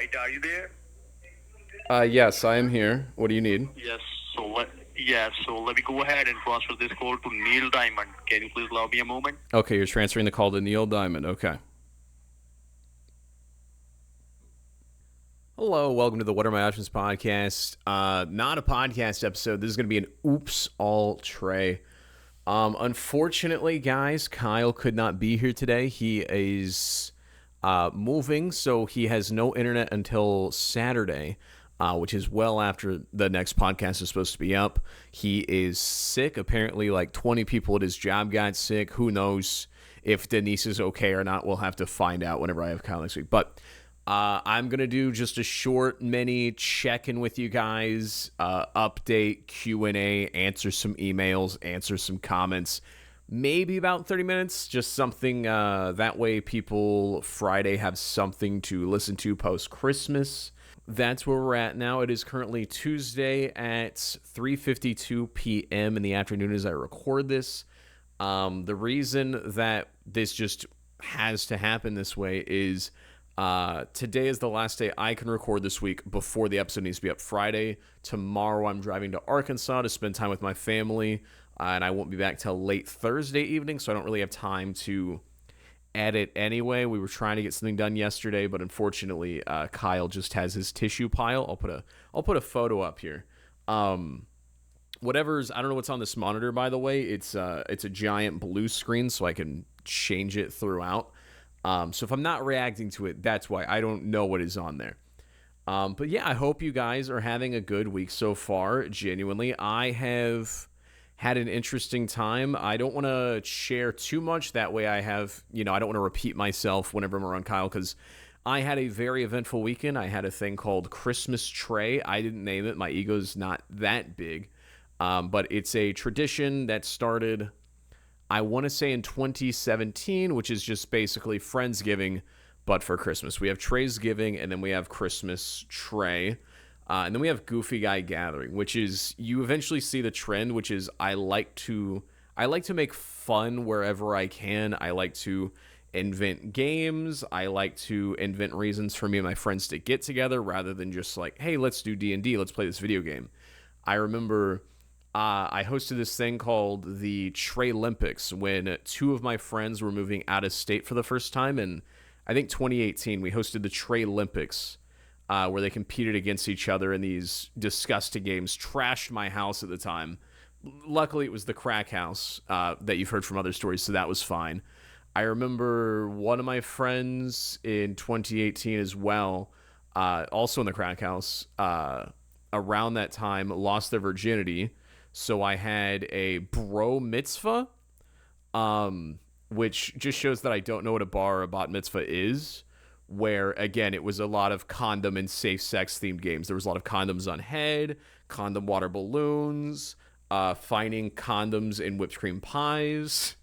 right? Are you there? Yes, I am here. What do you need? Yes. So let me go ahead and transfer this call to Neil Diamond. Can you please allow me a moment? Okay, you're transferring the call to Neil Diamond. Okay. Hello, welcome to the What Are My Options podcast. Not a podcast episode. This is going to be an Oops All Tray. Unfortunately, guys, Kyle could not be here today. He is moving, so he has no internet until Saturday, which is well after the next podcast is supposed to be up. He is sick. Apparently, like 20 people at his job got sick. Who knows if Denise is okay or not? We'll have to find out whenever I have Kyle next week. But I'm going to do just a short mini check-in with you guys, update, Q&A, answer some emails, answer some comments, maybe about 30 minutes, just something that way people Friday have something to listen to post-Christmas. That's where we're at now. It is currently Tuesday at 3:52 p.m. in the afternoon as I record this. The reason that this just has to happen this way is today is the last day I can record this week before the episode needs to be up Friday. Tomorrow I'm driving to Arkansas to spend time with my family, and I won't be back till late Thursday evening, so I don't really have time to edit anyway. We were trying to get something done yesterday, but unfortunately, Kyle just has his tissue pile. I'll put a photo up here. Whatever's, I don't know what's on this monitor, by the way. It's a giant blue screen, so I can change it throughout. So if I'm not reacting to it, that's why. I don't know what is on there. But yeah, I hope you guys are having a good week so far. Genuinely, I have had an interesting time. I don't want to share too much. That way I have, I don't want to repeat myself whenever I'm around Kyle, because I had a very eventful weekend. I had a thing called Christmas Tray. I didn't name it. My ego's not that big. But it's a tradition that started, I want to say, in 2017, which is just basically Friendsgiving, but for Christmas. We have Traysgiving, and then we have Christmas Tray. And then we have Goofy Guy Gathering, which is, you eventually see the trend, which is I like to make fun wherever I can. I like to invent games. I like to invent reasons for me and my friends to get together rather than just like, hey, let's do D&D. Let's play this video game. I remember I hosted this thing called the Tray Olympics when two of my friends were moving out of state for the first time. And I think 2018, we hosted the Tray Olympics, where they competed against each other in these disgusting games. Trashed my house at the time. Luckily, it was the crack house that you've heard from other stories, so that was fine. I remember one of my friends in 2018 as well, also in the crack house, around that time, lost their virginity. So I had a bro mitzvah, which just shows that I don't know what a bar or a bat mitzvah is, where, again, it was a lot of condom and safe sex themed games. There was a lot of condoms on head, condom water balloons, finding condoms in whipped cream pies.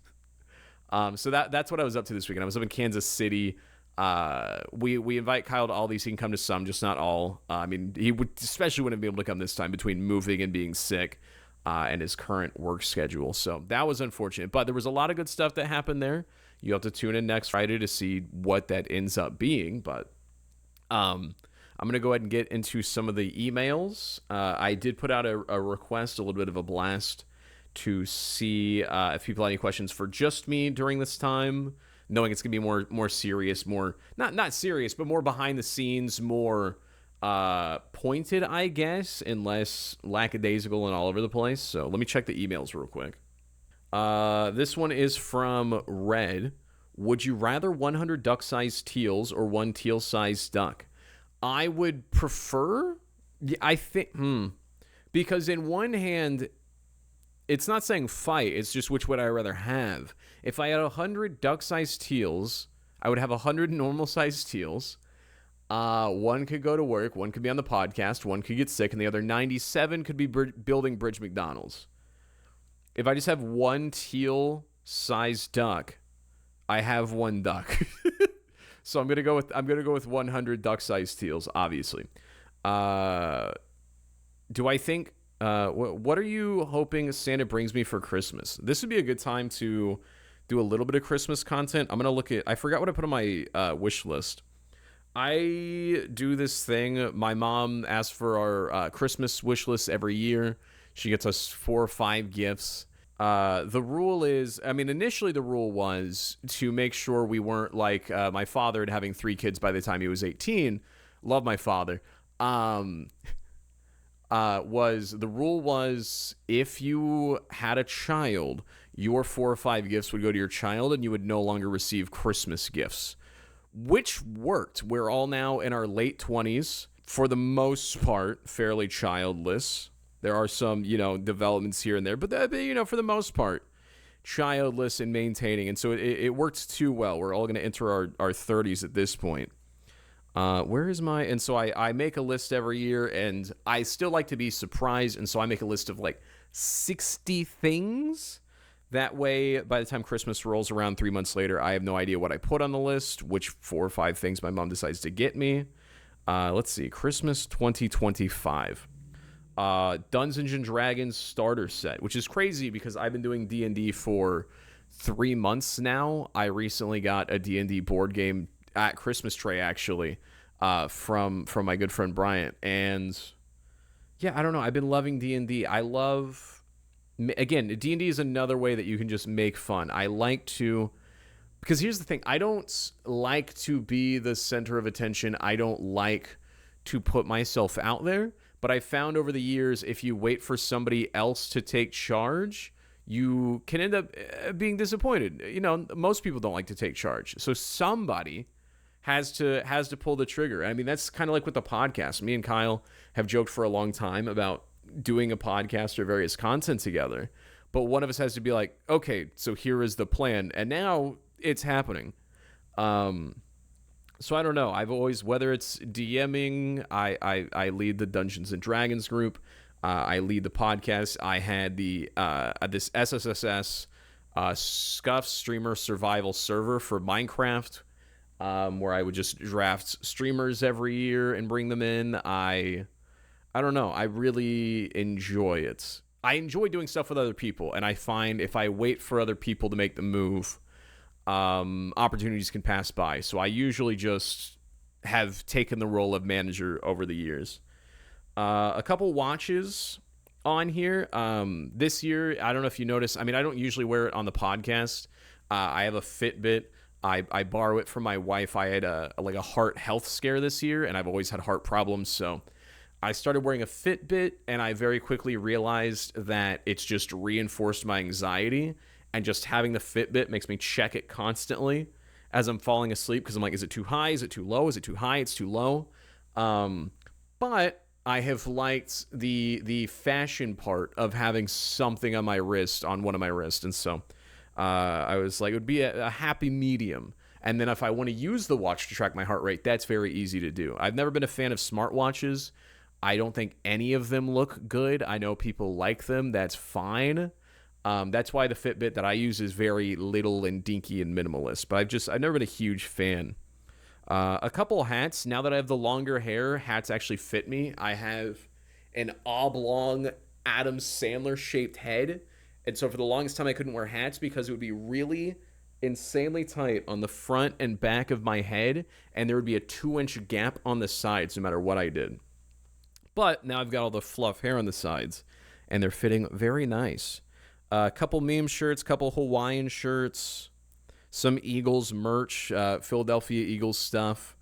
So that's what I was up to this weekend. I was up in Kansas City. We invite Kyle to all these. He can come to some, just not all. I mean, he would especially wouldn't be able to come this time between moving and being sick, and his current work schedule. So that was unfortunate. But there was a lot of good stuff that happened there. You have to tune in next Friday to see what that ends up being. But I'm going to go ahead and get into some of the emails. I did put out a request, a little bit of a blast, to see if people have any questions for just me during this time, knowing it's going to be more serious, more, not serious, but more behind the scenes, more pointed, I guess, and less lackadaisical and all over the place. So let me check the emails real quick. This one is from Red. Would you rather 100 duck-sized teals or one teal-sized duck? I would prefer, I think, because in one hand, it's not saying fight, it's just which would I rather have. If I had 100 duck-sized teals, I would have 100 normal-sized teals. One could go to work, one could be on the podcast, one could get sick, and the other 97 could be building Bridge McDonald's. If I just have one teal-sized duck, I have one duck. So I'm gonna go with 100 duck-sized teals, obviously. Do I think? What are you hoping Santa brings me for Christmas? This would be a good time to do a little bit of Christmas content. I'm gonna look at. I forgot what I put on my wish list. I do this thing. My mom asks for our Christmas wish list every year. She gets us 4 or 5 gifts. The rule is, I mean, initially the rule was to make sure we weren't like my father and having 3 kids by the time he was 18. Love my father. The rule was if you had a child, your 4 or 5 gifts would go to your child and you would no longer receive Christmas gifts, which worked. We're all now in our late 20s, for the most part, fairly childless. There are some, developments here and there, but for the most part, childless and maintaining. And so it worked too well. We're all going to enter our 30s at this point. Where is my... And so I make a list every year, and I still like to be surprised, and so I make a list of like 60 things. That way, by the time Christmas rolls around 3 months later, I have no idea what I put on the list, which 4 or 5 things my mom decides to get me. Let's see. Christmas 2025. Dungeons and Dragons starter set, which is crazy because I've been doing D&D for 3 months now. I recently got a D&D board game at Christmas tray, actually, from my good friend Bryant. And yeah, I don't know. I've been loving D&D. I love... Again, D&D is another way that you can just make fun. I like to... Because here's the thing. I don't like to be the center of attention. I don't like to put myself out there. But I found over the years, if you wait for somebody else to take charge, you can end up being disappointed. Most people don't like to take charge. So somebody has to pull the trigger. I mean, that's kind of like with the podcast. Me and Kyle have joked for a long time about doing a podcast or various content together, but one of us has to be like, okay, so here is the plan, and now it's happening. So I don't know. I've always, whether it's DMing, I lead the Dungeons and Dragons group, I lead the podcast. I had the this SSSS Scuff streamer survival server for Minecraft, where I would just draft streamers every year and bring them in. I don't know. I really enjoy it. I enjoy doing stuff with other people, and I find if I wait for other people to make the move, opportunities can pass by. So I usually just have taken the role of manager over the years. A couple watches on here. This year, I don't know if you noticed. I mean, I don't usually wear it on the podcast. I have a Fitbit. I borrow it from my wife. I had a heart health scare this year, and I've always had heart problems, so I started wearing a Fitbit, and I very quickly realized that it's just reinforced my anxiety, and just having the Fitbit makes me check it constantly as I'm falling asleep, because I'm like, is it too high? Is it too low? Is it too high? It's too low. But I have liked the fashion part of having something on my wrist, on one of my wrists, and so I was like, it would be a happy medium. And then if I want to use the watch to track my heart rate, that's very easy to do. I've never been a fan of smartwatches. I don't think any of them look good. I know people like them. That's fine. That's why the Fitbit that I use is very little and dinky and minimalist. But I've never been a huge fan. A couple hats. Now that I have the longer hair, hats actually fit me. I have an oblong Adam Sandler shaped head. And so for the longest time, I couldn't wear hats because it would be really insanely tight on the front and back of my head. And there would be a 2-inch gap on the sides no matter what I did. But now I've got all the fluff hair on the sides, and they're fitting very nice. A couple meme shirts, couple Hawaiian shirts, some Eagles merch, Philadelphia Eagles stuff.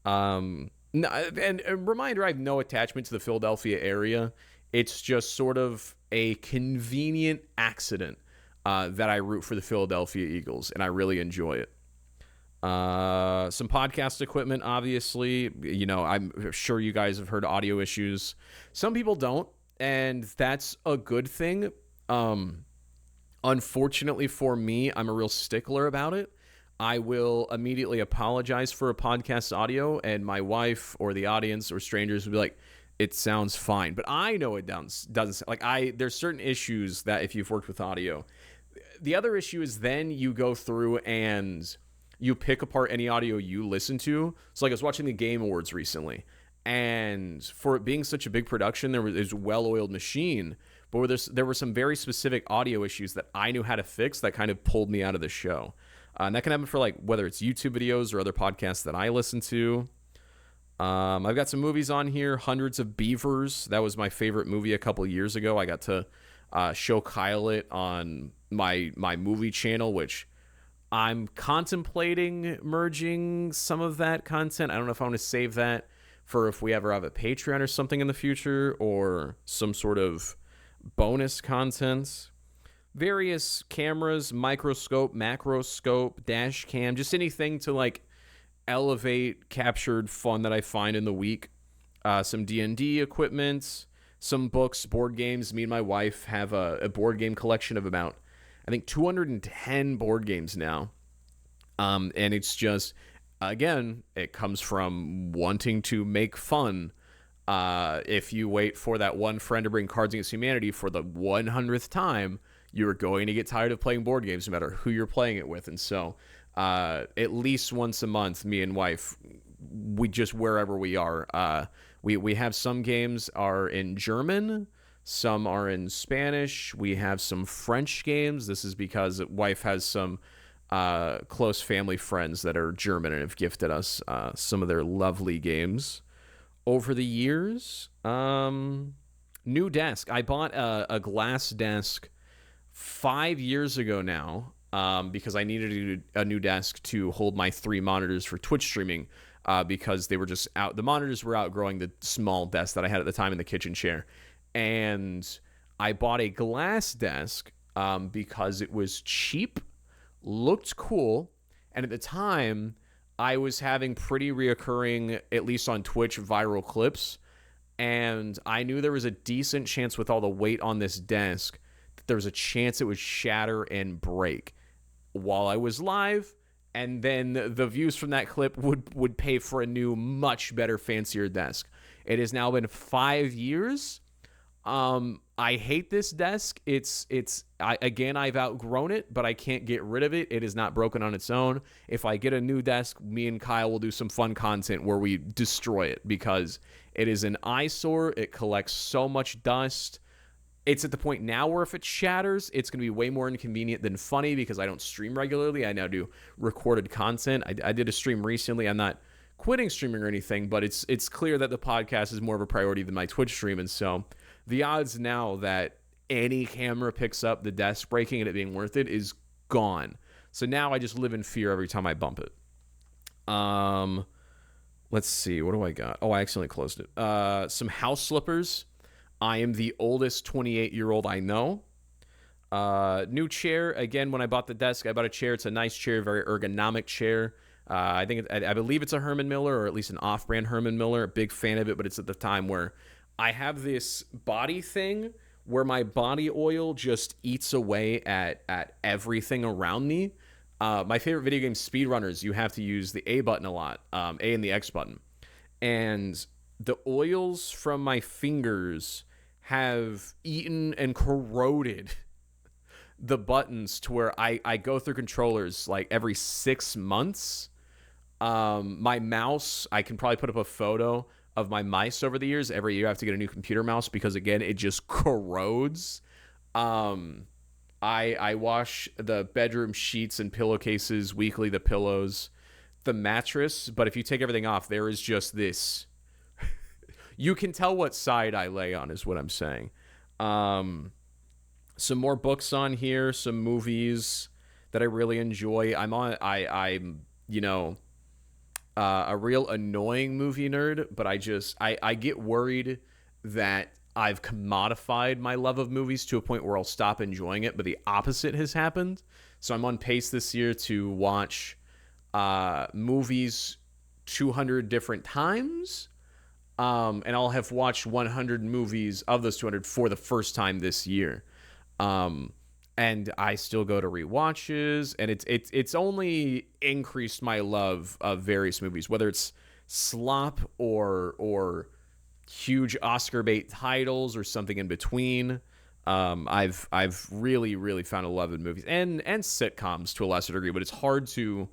And a reminder, I have no attachment to the Philadelphia area. It's just sort of a convenient accident that I root for the Philadelphia Eagles, and I really enjoy it. Some podcast equipment, obviously. I'm sure you guys have heard audio issues. Some people don't, and that's a good thing. Unfortunately for me, I'm a real stickler about it. I will immediately apologize for a podcast audio, and my wife or the audience or strangers will be like, it sounds fine. But I know it doesn't. There's certain issues that if you've worked with audio. The other issue is then you go through and you pick apart any audio you listen to. So I was watching the Game Awards recently, and for it being such a big production, there was a well-oiled machine, but there were some very specific audio issues that I knew how to fix that kind of pulled me out of the show. And that can happen for whether it's YouTube videos or other podcasts that I listen to. I've got some movies on here. Hundreds of Beavers. That was my favorite movie a couple years ago. I got to show Kyle it on my movie channel, which I'm contemplating merging some of that content. I don't know if I want to save that for if we ever have a Patreon or something in the future, or some sort of bonus content. Various cameras, microscope, macroscope, dash cam, just anything to like elevate captured fun that I find in the week. Some D&D equipment, some books, board games. Me and my wife have a board game collection of about, I think, 210 board games now. And it's just, again, it comes from wanting to make fun. If you wait for that one friend to bring Cards Against Humanity for the 100th time, you're going to get tired of playing board games no matter who you're playing it with. And so at least once a month, me and wife, we just, wherever we are, we have some games are in German, some are in Spanish. We have some French games. This is because wife has some close family friends that are German and have gifted us some of their lovely games over the years. New desk. I bought a glass desk 5 years ago now, because I needed a new desk to hold my 3 monitors for Twitch streaming, because they were just out. The monitors were outgrowing the small desk that I had at the time in the kitchen chair. And I bought a glass desk because it was cheap, looked cool, and at the time I was having pretty reoccurring, at least on Twitch, viral clips, and I knew there was a decent chance with all the weight on this desk that there was a chance it would shatter and break while I was live, and then the views from that clip would pay for a new, much better, fancier desk. It has now been 5 years. I hate this desk. I've outgrown it, but I can't get rid of it. It is not broken on its own. If I get a new desk, me and Kyle will do some fun content where we destroy it, because it is an eyesore. It collects so much dust. It's at the point now where if it shatters, it's going to be way more inconvenient than funny, because I don't stream regularly. I now do recorded content. I did a stream recently. I'm not quitting streaming or anything, but it's clear that the podcast is more of a priority than my Twitch stream. And so the odds now that any camera picks up the desk breaking and it being worth it is gone. So now I just live in fear every time I bump it. Let's see. What do I got? Oh, I accidentally closed it. Some house slippers. I am the oldest 28-year-old I know. New chair. Again, when I bought the desk, I bought a chair. It's a nice chair, very ergonomic chair. I believe it's a Herman Miller, or at least an off-brand Herman Miller. Big fan of it, but it's at the time where I have this body thing where my body oil just eats away at everything around me. My favorite video game, speedrunners, you have to use the A button a lot, A and the X button. And the oils from my fingers have eaten and corroded the buttons to where I go through controllers like every 6 months. My mouse, I can probably put up a photo of my mice over the years. Every year I have to get a new computer mouse because, again, it just corrodes. I wash the bedroom sheets and pillowcases weekly, the pillows, the mattress. But if you take everything off, there is just this. You can tell what side I lay on is what I'm saying. Some more books on here, some movies that I really enjoy. I'm a real annoying movie nerd, but I get worried that I've commodified my love of movies to a point where I'll stop enjoying it, but the opposite has happened. So I'm on pace this year to watch movies 200 different times, and I'll have watched 100 movies of those 200 for the first time this year. And I still go to rewatches, and it's only increased my love of various movies, whether it's slop or huge Oscar bait titles or something in between. I've really, really found a love in movies and sitcoms to a lesser degree, but it's hard to,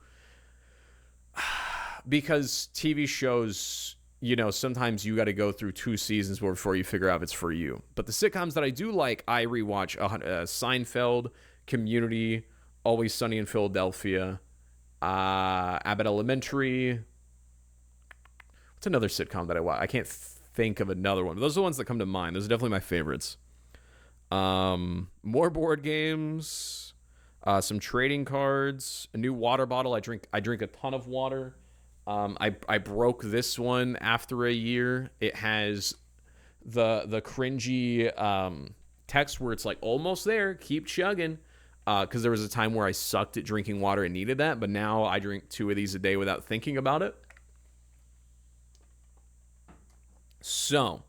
because TV shows, sometimes you got to go through 2 seasons before you figure out if it's for you. But the sitcoms that I do like, I rewatch Seinfeld, Community, Always Sunny in Philadelphia, Abbott Elementary. What's another sitcom that I watch? I can't think of another one. But those are the ones that come to mind. Those are definitely my favorites. More board games, some trading cards, a new water bottle. I drink a ton of water. I broke this one after a year. It has the cringy text where it's like almost there, keep chugging. Because there was a time where I sucked at drinking water and needed that, but now I drink 2 of these a day without thinking about it. So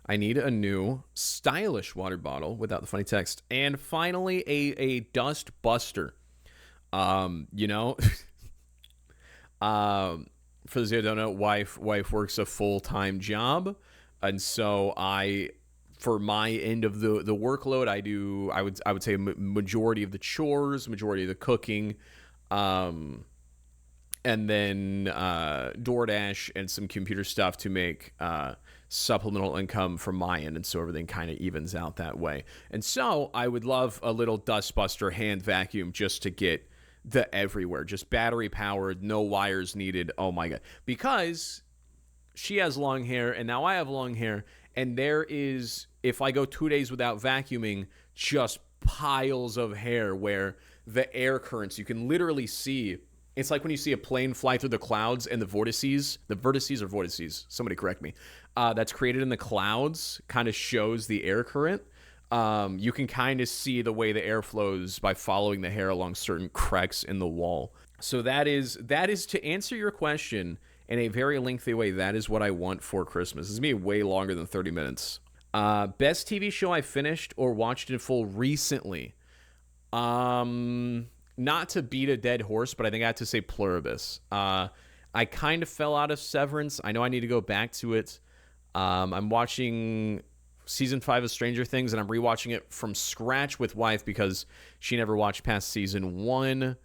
I need a new stylish water bottle without the funny text. And finally, a dust buster. You know, for those who don't know, wife works a full-time job. And so for my end of the workload, I would say a majority of the chores, majority of the cooking, and then DoorDash and some computer stuff to make supplemental income from my end, and so everything kind of evens out that way. And so I would love a little dustbuster hand vacuum just to get the everywhere, just battery powered, no wires needed. Oh my god, because she has long hair and now I have long hair, and there is, if I go 2 days without vacuuming, just piles of hair where the air currents, you can literally see. It's like when you see a plane fly through the clouds and the vortices, somebody correct me, that's created in the clouds kind of shows the air current. You can kind of see the way the air flows by following the hair along certain cracks in the wall. So that is to answer your question in a very lengthy way. That is what I want for Christmas. This is going to be way longer than 30 minutes. Best TV show I finished or watched in full recently. Not to beat a dead horse, but I think I have to say Pluribus. I kind of fell out of Severance. I know I need to go back to it. I'm watching season 5 of Stranger Things, and I'm rewatching it from scratch with wife because she never watched past season 1.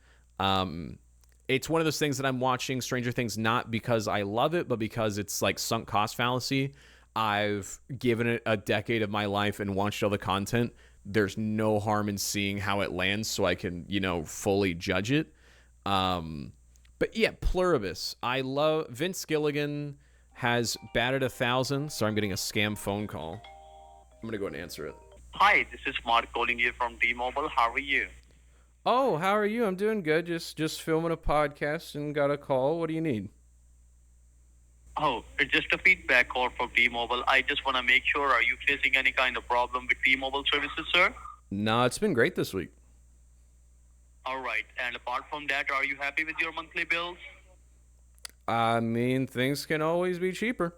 It's one of those things that I'm watching Stranger Things not because I love it, but because it's like sunk cost fallacy. I've given it a decade of my life and watched all the content. There's no harm in seeing how it lands so I can, fully judge it. But yeah, Pluribus. I love Vince Gilligan has batted 1,000. So I'm getting a scam phone call. I'm going to go ahead and answer it. Hi, this is Mark calling you from T-Mobile. How are you? Oh, how are you? I'm doing good. Just filming a podcast and got a call. What do you need? Oh, it's just a feedback call from T-Mobile. I just want to make sure, are you facing any kind of problem with T-Mobile services, sir? No, it's been great this week. All right. And apart from that, are you happy with your monthly bills? I mean, things can always be cheaper.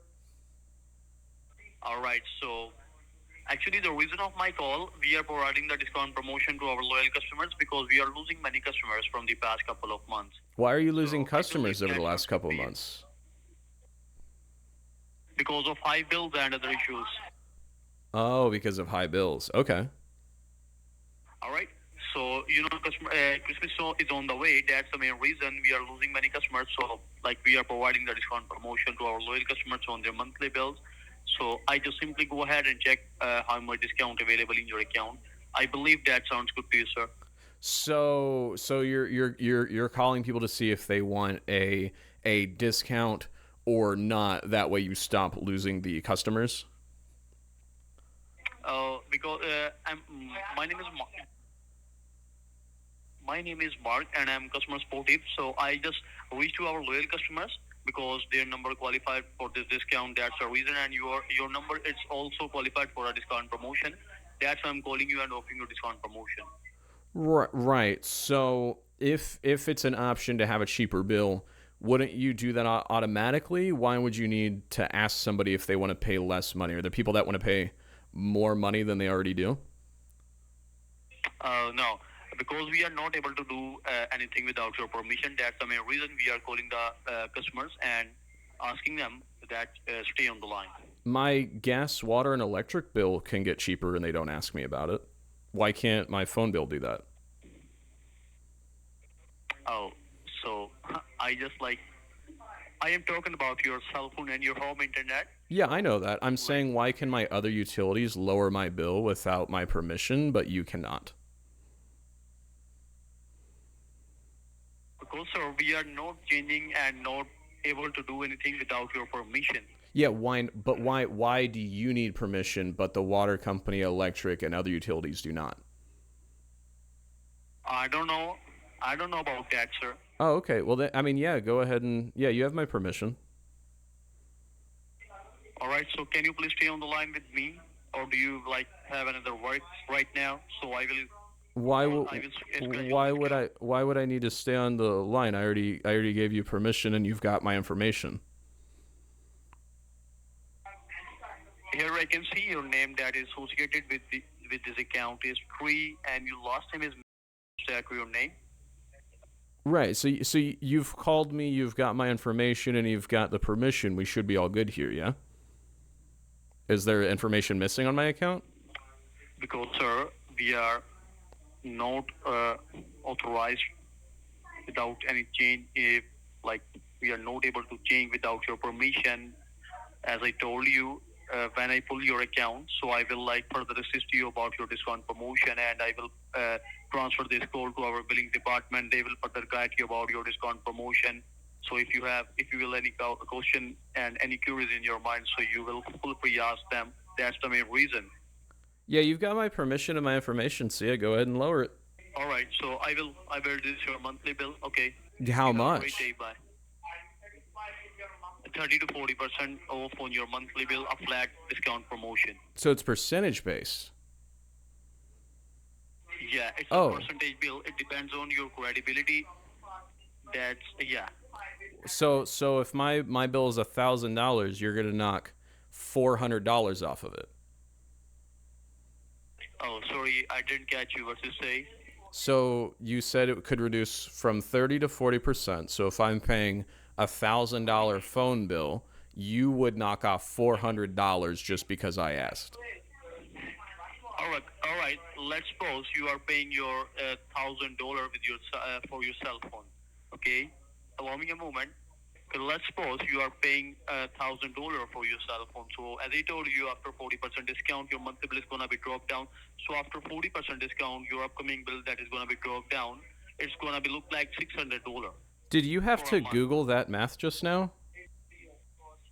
All right. So, actually, the reason of my call, we are providing the discount promotion to our loyal customers because we are losing many customers from the past couple of months. Why are you losing customers over the last couple of months? Because of high bills and other issues. Oh, because of high bills. Okay. All right. So, Christmas is on the way. That's the main reason we are losing many customers. So, we are providing the discount promotion to our loyal customers on their monthly bills. So, I just simply go ahead and check how much discount available in your account. I believe that sounds good to you, sir. So you're calling people to see if they want a discount or not. That way you stop losing the customers. Because my name is Mark. My name is Mark, and I'm customer supportive. So I just reach to our loyal customers because their number qualified for this discount. That's the reason, and your number is also qualified for a discount promotion. That's why I'm calling you and offering you a discount promotion. Right. So if it's an option to have a cheaper bill, wouldn't you do that automatically? Why would you need to ask somebody if they want to pay less money? Are there people that want to pay more money than they already do? No, because we are not able to do anything without your permission. That's the main reason we are calling the customers and asking them that stay on the line. My gas, water, and electric bill can get cheaper and they don't ask me about it. Why can't my phone bill do that? Oh, so I am talking about your cell phone and your home internet. Yeah, I know that. I'm saying why can my other utilities lower my bill without my permission, but you cannot? Because, sir, we are not changing and not able to do anything without your permission. Yeah, why? But why do you need permission, but the water company, electric, and other utilities do not? I don't know. I don't know about that, sir. Oh, okay. Well, then, I mean, yeah, go ahead and yeah, you have my permission. All right. So can you please stay on the line with me, or do you like have another work right now? So Why would I will schedule this call. why would I need to stay on the line? I already gave you permission, and you've got my information. Here I can see your name that is associated with this account is Tree, and your last name is that your name. Right. So you've called me, you've got my information, and you've got the permission. We should be all good here, yeah? Is there information missing on my account? Because, sir, we are not authorized without any change. If like we are not able to change without your permission, as I told you, when I pull your account, so I will like further assist you about your discount promotion, and I will transfer this call to our billing department. They will further guide you about your discount promotion. So if you will any question and any queries in your mind, so you will feel free ask them. That's the main reason. Yeah, you've got my permission and my information. So yeah, go ahead and lower it. All right. So I will this your monthly bill. Okay. How You have a great much? day. Bye. 30 to 40% off on your monthly bill, a flat discount promotion. So it's percentage based. Yeah, it's a Oh, percentage bill. It depends on your credibility. That's yeah. so if my bill is $1,000, you're gonna knock $400 off of it. Oh, sorry, I didn't catch you. What you say? So you said it could reduce from 30 to 40%. So if I'm paying $1,000 phone bill, you would knock off $400 just because I asked. All right. Let's suppose you are paying your $1,000 with your for your cell phone. Okay, allow me a moment. Okay, let's suppose you are paying $1,000 for your cell phone. So as I told you, after 40% discount, your monthly bill is gonna be dropped down. So after 40% discount, your upcoming bill that is gonna be dropped down. It's gonna be look like $600 Did you have for a to month. Google that math just now?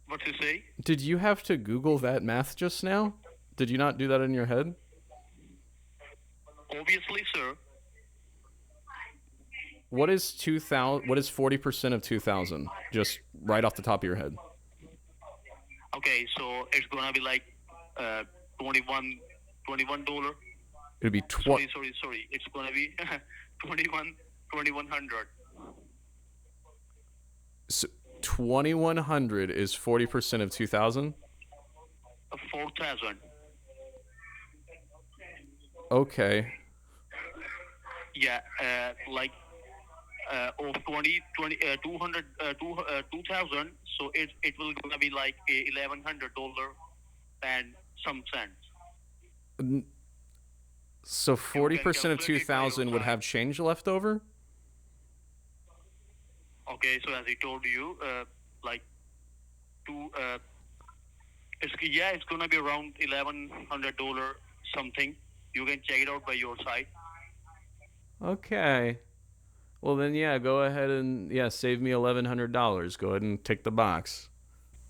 What you say? Did you have to Google that math just now? Did you not do that in your head? Obviously, sir. What is 2,000? What is 40% of 2,000? Just right off the top of your head. Okay, so it's gonna be like uh, 21 $21. It'd be Sorry. It's gonna be 2100. so 2,100 is 40% of 2,000. 4,000. Okay. Yeah, like of 200, 2,000. So it will gonna be like $1,100 and some cents. So You can 40% of calculate it by your 2,000 would side. have change left over? Okay, so as I told you, like two, it's gonna be around $1,100 something. You can check it out by your side. Okay. Well then yeah, go ahead and yeah, save me $1,100. Go ahead and tick the box.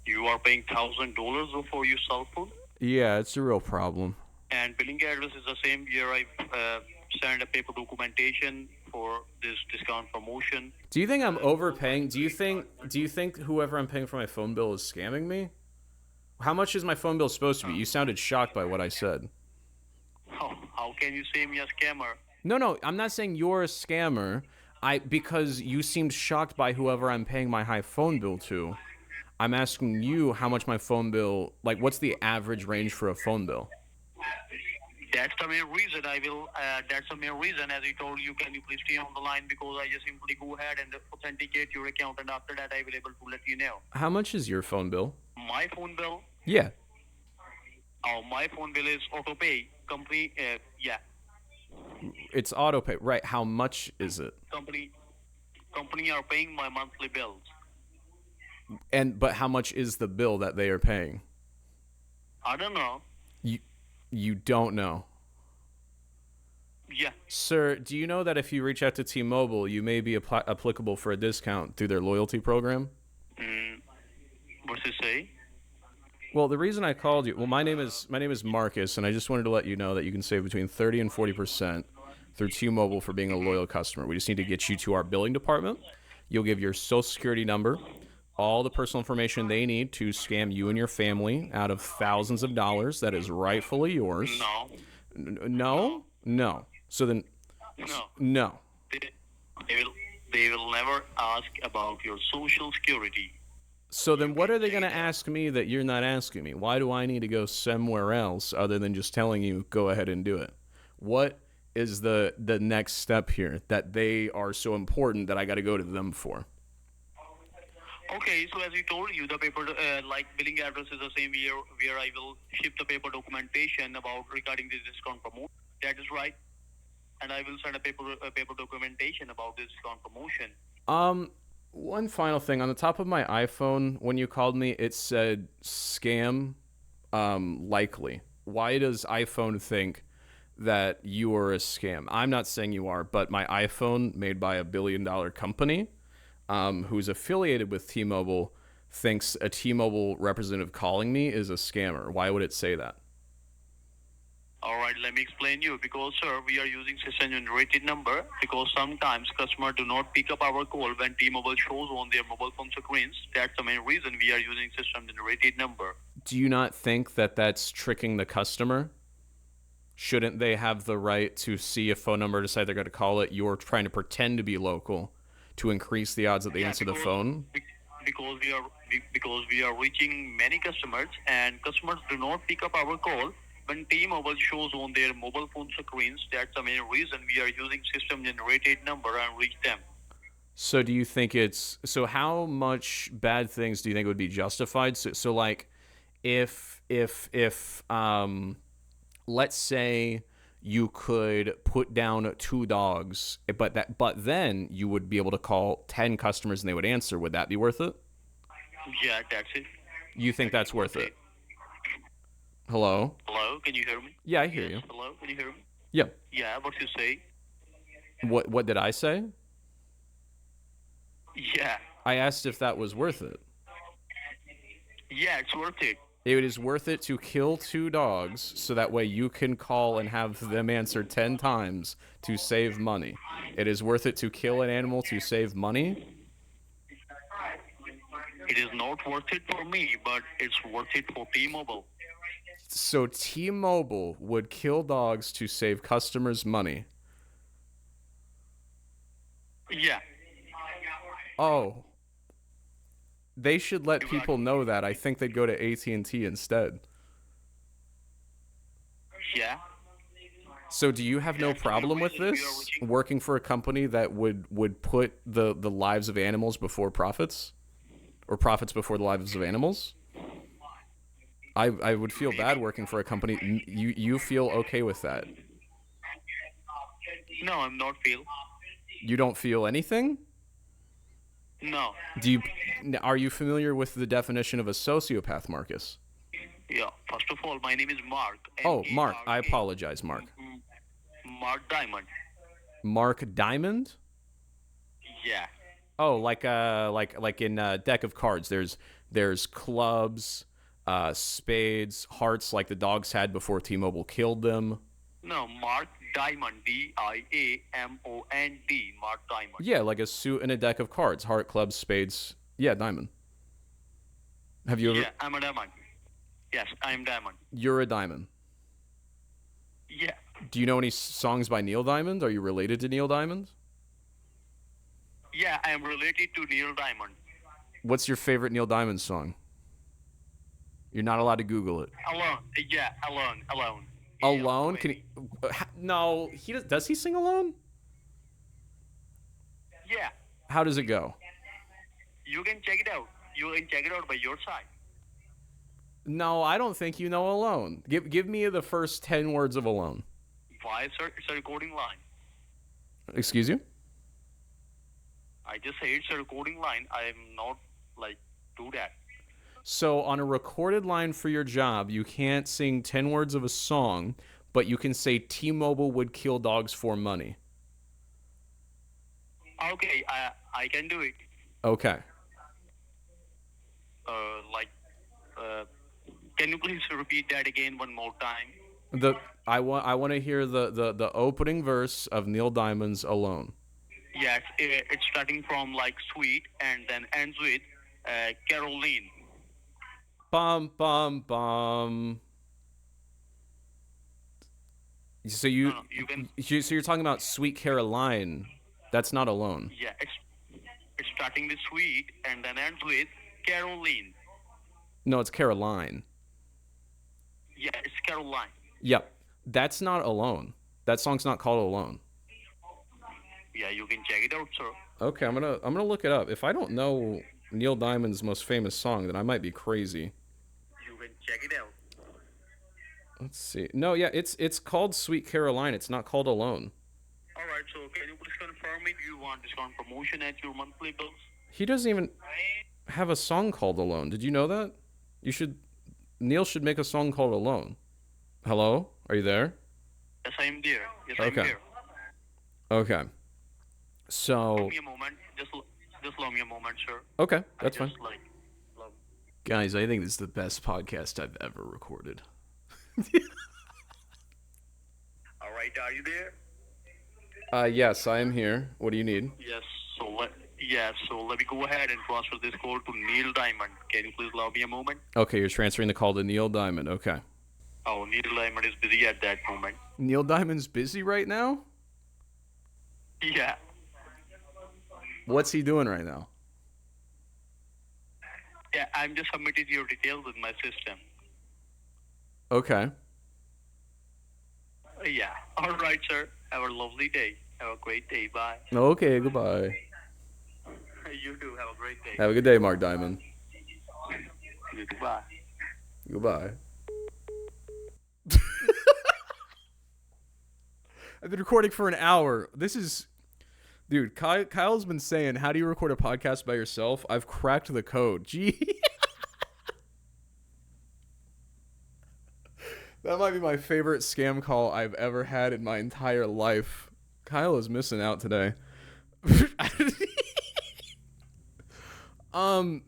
You are paying $1,000 for your cell phone, Yeah, it's a real problem. and billing address is the same. Here I send a paper documentation for this discount promotion. Do you think I'm overpaying? Do you think whoever I'm paying for my phone bill is scamming me? How much is my phone bill supposed to be? You sounded shocked by what I said. How can you say me a scammer? No, I'm not saying you're a scammer. Because you seemed shocked by whoever I'm paying my high phone bill to. I'm asking you how much my phone bill, like what's the average range for a phone bill? That's the main reason I will. That's the main reason, as I told you. Can you please stay on the line, because I just simply go ahead and authenticate your account, and after that I will able to let you know. How much is your phone bill? My phone bill. Yeah. My phone bill is auto pay company. Yeah, It's auto pay. Right. How much is it? company. Company are paying my monthly bills. But how much is the bill that they are paying? I don't know. You don't know. Yeah. Sir, do you know that if you reach out to T-Mobile, you may be applicable for a discount through their loyalty program? Mm, what's it say? Well, the reason I called you, well, my name is Marcus, and I just wanted to let you know that you can save between 30 and 40% through T-Mobile for being a loyal customer. We just need to get you to our billing department. You'll give your social security number, all the personal information they need to scam you and your family out of thousands of dollars that is rightfully yours. No, No, no, no. So then, no. no. They, they will they will never ask about your social security. So You then, what can are they check going it to out. ask me that you're not asking me? Why do I need to go somewhere else other than just telling you go ahead and do it? What is the next step here that they are so important that I got to go to them for? Okay, so as you told you, the paper like billing address is the same where I will ship the paper documentation about regarding this discount promotion. That is right, and I will send a paper documentation about this discount promotion. Um, One final thing on the top of my iPhone, when you called me, it said scam, likely. Why does iPhone think that you are a scam? I'm not saying you are, but my iPhone, made by a $1 billion company, who's affiliated with T-Mobile, thinks a T-Mobile representative calling me is a scammer. Why would it say that? All right, let me explain you. Because, sir, we are using system-generated number because sometimes customers do not pick up our call when T-Mobile shows on their mobile phone screens. That's the main reason we are using system-generated number. Do you not think that that's tricking the customer? Shouldn't they have the right to see a phone number, decide they're going to call it? You're trying to pretend to be local to increase the odds that they Yeah, answer the phone. because we are reaching many customers and customers do not pick up our call when T-Mobile shows on their mobile phone screens. That's the main reason we are using system-generated number and reach them. So do you think it's so? How much bad things do you think would be justified? So like, if let's say you could put down two dogs, but then you would be able to call 10 customers and they would answer. Would that be worth it? Yeah, that's it. You think That is that's worth worth it? it. Hello? Hello, can you hear me? Yeah, I hear Yes, you. hello, can you hear me? Yeah. Yeah, what you say? What did I say? Yeah, I asked if that was worth it. yeah, it's worth it. It is worth it to kill two dogs so that way you can call and have them answer 10 times to save money. It is worth it to kill an animal to save money. It is not worth it for me, but it's worth it for T-Mobile. So T-Mobile would kill dogs to save customers money. Yeah, Oh, they should let you got people me. know that. I think they'd go to AT&T instead. Yeah, So do you have no that's the main problem with reason we are this? reaching. Working for a company that would put the lives of animals before profits? Or profits before the lives of animals? I would feel bad Maybe. working for a company. You feel okay with that? No, I'm not feel. You don't feel anything? No. Do you Are you familiar with the definition of a sociopath, Marcus? Yeah. First of all, my name is Mark. Oh, Mark. I Mark. apologize, Mark. Mark Diamond. Mark Diamond? Yeah. Oh, like in a deck of cards. There's clubs, spades, hearts, like the dogs had before T-Mobile killed them. No, Mark Diamond. Diamond. Mark Diamond. Yeah, like a suit and a deck of cards, heart, clubs, spades. Yeah, diamond. Have you ever? Yeah, I'm a diamond. Yes, I'm diamond. You're a diamond. Yeah. Do you know any songs by Neil Diamond? Are you related to Neil Diamond? Yeah, I am related to Neil Diamond. What's your favorite Neil Diamond song? You're not allowed to Google it. Alone. Yeah, alone. Alone. Alone? Can ALONE. he? No, he does. Does he sing alone? Yeah, How does it go? you can check it out. You can check it out by your side. No, I don't think you know Alone. Give me the first 10 words of Alone. Why, sir? It's a recording line. Excuse you? I just say it's a recording line. I am not like do that. So on a recorded line for your job, you can't sing 10 words of a song, but you can say T-Mobile would kill dogs for money. Okay, I can do it. Okay. Like, uh, can you please repeat that again one more time? The I want to hear the opening verse of Neil Diamond's Alone. Yes, it's starting from like sweet and then ends with Caroline. Bum bum bum. So No, no, you can. you're talking about Sweet Caroline. That's not Alone. Yeah, it's starting with sweet and then ends with Caroline. No, it's Caroline. Yeah, it's Caroline. Yep. That's not Alone. That song's not called Alone. Yeah, you can check it out, sir. Okay, I'm gonna look it up. If I don't know Neil Diamond's most famous song, then I might be crazy. You can check it out. Let's see. No, yeah, it's called Sweet Caroline. It's not called Alone. All right, so can you please confirm it? Do you want discount promotion at your monthly bills? He doesn't even have a song called Alone. Did you know that? You should Neil should make a song called Alone. Hello? Are you there? Yes, I am there. Yes, I am Okay. there. Okay. Allow So, me a moment. Just allow me a moment, sir. okay, I that's fine. just like love. Guys, I think this is the best podcast I've ever recorded. All right, are you there? Yes, I am here. What do you need? Yes. So let me go ahead and transfer this call to Neil Diamond. Can you please allow me a moment? Okay, you're transferring the call to Neil Diamond. Okay. Oh, Neil Diamond is busy at that moment. Neil Diamond's busy right now? Yeah. What's he doing right now? Yeah, I'm just submitting your details in my system. Okay. Yeah. All right, sir. Have a lovely day. Have a great day. Bye. Okay, goodbye. You too. Have a great day. Have a good day, Mark Diamond. You too. Bye. Goodbye. I've been recording for an hour. This is... Dude, Kyle's been saying, how do you record a podcast by yourself? I've cracked the code. Gee. That might be my favorite scam call I've ever had in my entire life. Kyle is missing out today.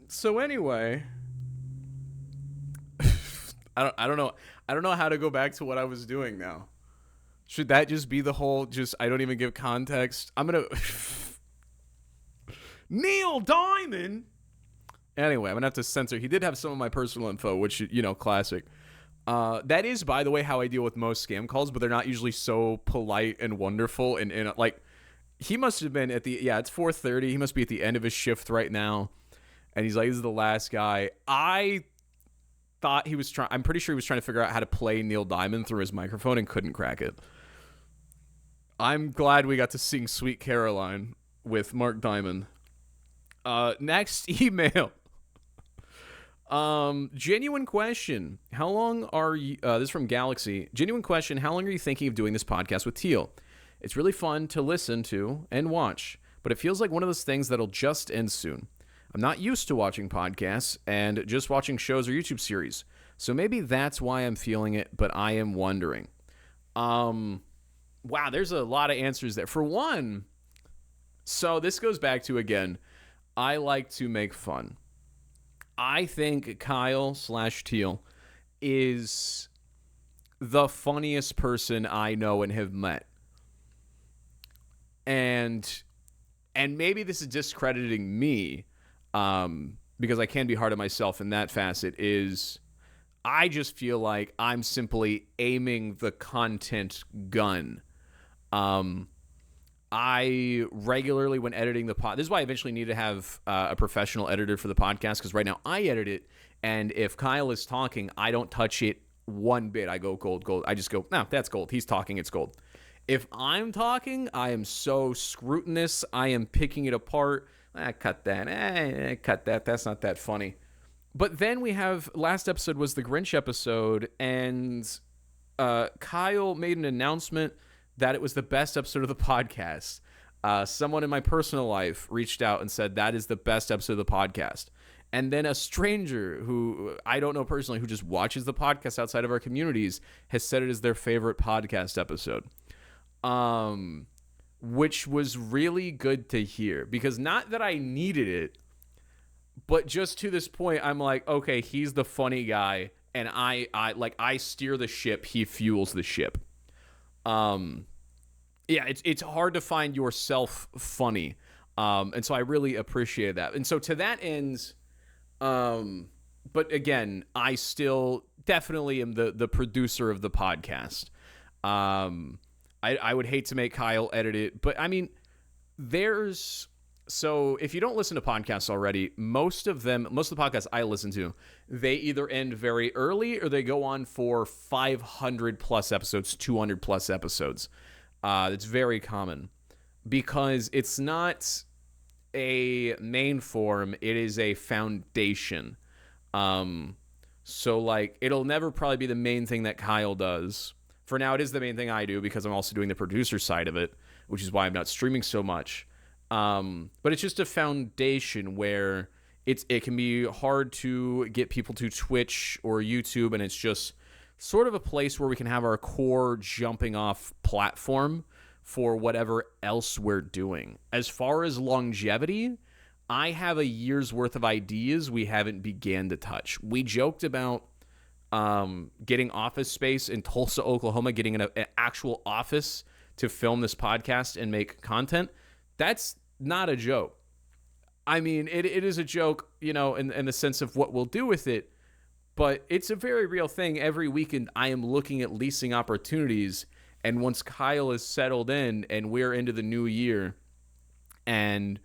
So anyway, I don't know how to go back to what I was doing now. Should that just be the whole I don't even give context? I'm going to Neil Diamond. Anyway, I'm going to have to censor. He did have some of my personal info, which, classic. That is, by the way, how I deal with most scam calls, but they're not usually so polite and wonderful. And like, he must have been at it's 4:30. He must be at the end of his shift right now. And he's like, this is the last guy. I thought he was I'm pretty sure he was trying to figure out how to play Neil Diamond through his microphone and couldn't crack it. I'm glad we got to sing Sweet Caroline with Mark Diamond. Next email. Genuine question. How long are you, this is from Galaxy. Genuine question. How long are you thinking of doing this podcast with Teal? It's really fun to listen to and watch, but it feels like one of those things that'll just end soon. I'm not used to watching podcasts and just watching shows or YouTube series. So maybe that's why I'm feeling it, but I am wondering. Wow, there's a lot of answers there. For one, so this goes back to, again, I like to make fun. I think Kyle/Teal is the funniest person I know and have met. And maybe this is discrediting me, because I can be hard on myself in that facet, is I just feel like I'm simply aiming the content gun. I regularly, when editing the pod, this is why I eventually need to have a professional editor for the podcast, because right now I edit it, and if Kyle is talking, I don't touch it one bit. I go gold. I just go, no, that's gold. He's talking, it's gold. If I'm talking, I am so scrutinous. I am picking it apart. Cut that. Cut that. That's not that funny. But then we have, last episode was the Grinch episode, and Kyle made an announcement that it was the best episode of the podcast. Someone in my personal life reached out and said that is the best episode of the podcast. And then a stranger who I don't know personally, who just watches the podcast outside of our communities, has said it is their favorite podcast episode. Which was really good to hear, because not that I needed it, But just to this point, I'm like, okay, he's the funny guy, and I steer the ship, he fuels the ship. Yeah, it's hard to find yourself funny. And so I really appreciate that. And so to that end, but again, I still definitely am the producer of the podcast. I would hate to make Kyle edit it, but I mean, so if you don't listen to podcasts already, most of the podcasts I listen to, they either end very early or they go on for 500 plus episodes, 200 plus episodes. It's very common because it's not a main form, it is a foundation. So like it'll never probably be the main thing that Kyle does. For now, it is the main thing I do because I'm also doing the producer side of it, which is why I'm not streaming so much. But it's just a foundation where it can be hard to get people to Twitch or YouTube, and it's just sort of a place where we can have our core jumping off platform for whatever else we're doing. As far as longevity, I have a year's worth of ideas we haven't began to touch. We joked about getting office space in Tulsa, Oklahoma, getting an actual office to film this podcast and make content. That's not a joke. I mean, it is a joke, in the sense of what we'll do with it, but it's a very real thing. Every weekend, I am looking at leasing opportunities, and once Kyle is settled in and we're into the new year, and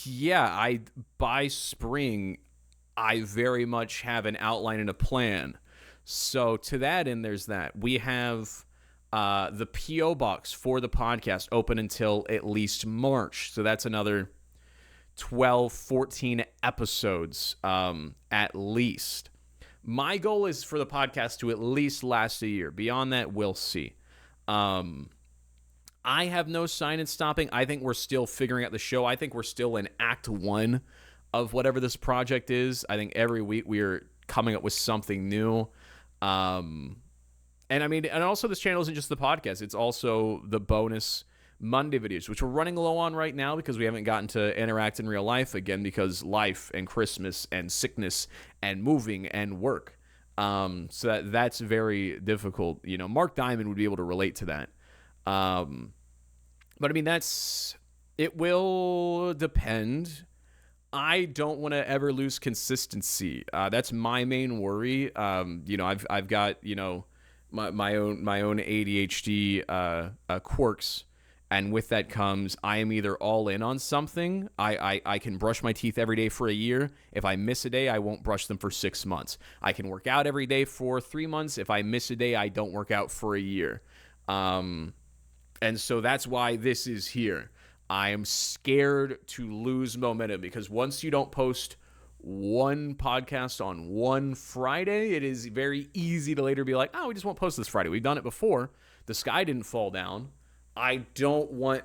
yeah, by spring, I very much have an outline and a plan. So to that end, there's that. We have the P.O. box for the podcast open until at least March. So that's another 12, 14 episodes at least. My goal is for the podcast to at least last a year. Beyond that, we'll see. I have no sign in stopping. I think we're still figuring out the show. I think we're still in Act 1 of whatever this project is. I think every week we are coming up with something new. And I mean, and also this channel isn't just the podcast. It's also the bonus Monday videos, which we're running low on right now because we haven't gotten to interact in real life again because life and Christmas and sickness and moving and work. So that's very difficult. Mark Diamond would be able to relate to that. But I mean, it will depend. I don't want to ever lose consistency. That's my main worry. I've got, my own ADHD quirks. And with that comes, I am either all in on something. I can brush my teeth every day for a year. If I miss a day, I won't brush them for 6 months. I can work out every day for 3 months. If I miss a day, I don't work out for a year. And so that's why this is here. I am scared to lose momentum because once you don't post one podcast on one Friday, it is very easy to later be like, oh, we just won't post this Friday. We've done it before. The sky didn't fall down. I don't want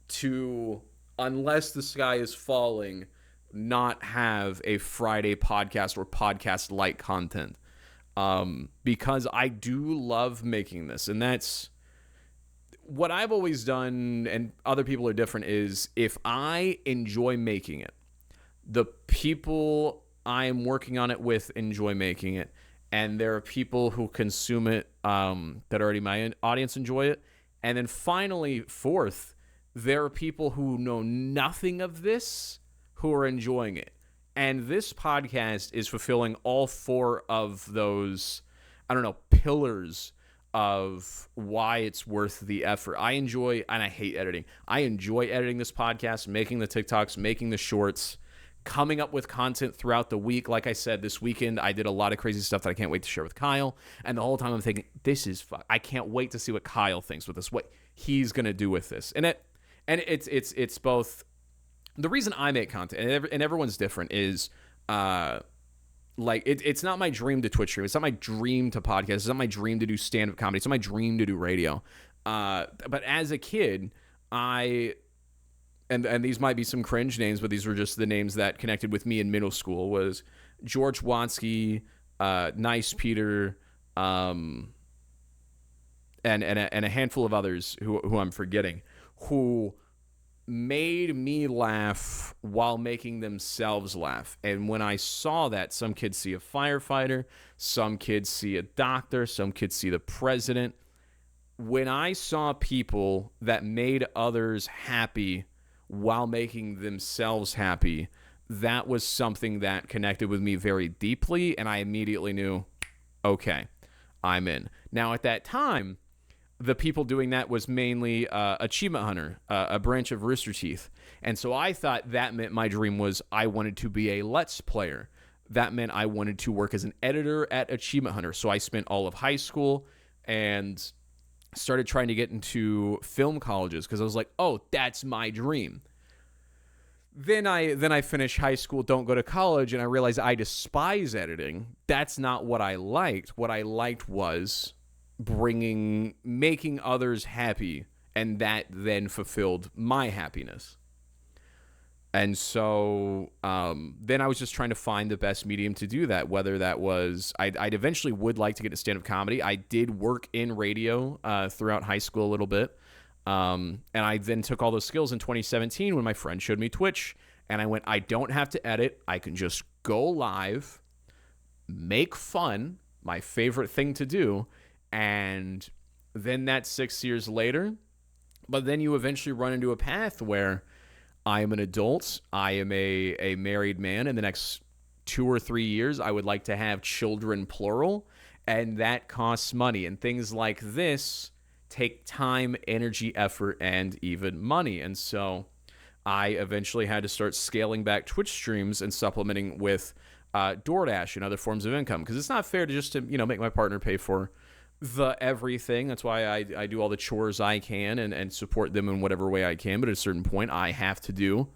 to, unless the sky is falling, not have a Friday podcast or podcast-like content. Because I do love making this. And that's what I've always done, and other people are different, is if I enjoy making it, the people I am working on it with enjoy making it, and there are people who consume it that already my audience enjoy it. And then finally, fourth, there are people who know nothing of this who are enjoying it. And this podcast is fulfilling all four of those, pillars of why it's worth the effort. I enjoy, and I hate editing. I enjoy editing this podcast, making the TikToks, making the shorts, coming up with content throughout the week. Like I said, this weekend, I did a lot of crazy stuff that I can't wait to share with Kyle. And the whole time I'm thinking, I can't wait to see what Kyle thinks with this, what he's going to do with this. And it's both the reason I make content, and everyone's different, is it's not my dream to Twitch stream. It's not my dream to podcast. It's not my dream to do stand-up comedy. It's not my dream to do radio. But as a kid, and these might be some cringe names, but these were just the names that connected with me in middle school, was George Watsky, Nice Peter, and a handful of others who I'm forgetting, who made me laugh while making themselves laugh. And when I saw that, some kids see a firefighter, some kids see a doctor, some kids see the president. When I saw people that made others happy while making themselves happy, that was something that connected with me very deeply, and I immediately knew, okay, I'm in. Now, at that time, the people doing that was mainly Achievement Hunter, a branch of Rooster Teeth. And so I thought that meant my dream was I wanted to be a Let's Player. That meant I wanted to work as an editor at Achievement Hunter. So I spent all of high school and started trying to get into film colleges because I was like, oh, that's my dream. Then I finish high school, don't go to college, and I realize I despise editing. That's not what I liked. What I liked was making others happy, and that then fulfilled my happiness. And so then I was just trying to find the best medium to do that, whether that was I'd eventually would like to get into stand-up comedy. I did work in radio throughout high school a little bit. And I then took all those skills in 2017 when my friend showed me Twitch, and I went, I don't have to edit. I can just go live, make fun, my favorite thing to do. And then that's 6 years later. But then you eventually run into a path where I am an adult. I am a married man. In the next 2 or 3 years, I would like to have children, plural. And that costs money. And things like this take time, energy, effort, and even money. And so I eventually had to start scaling back Twitch streams and supplementing with DoorDash and other forms of income, because it's not fair to just make my partner pay for the everything. That's why I do all the chores I can and support them in whatever way I can. But at a certain point, I have to do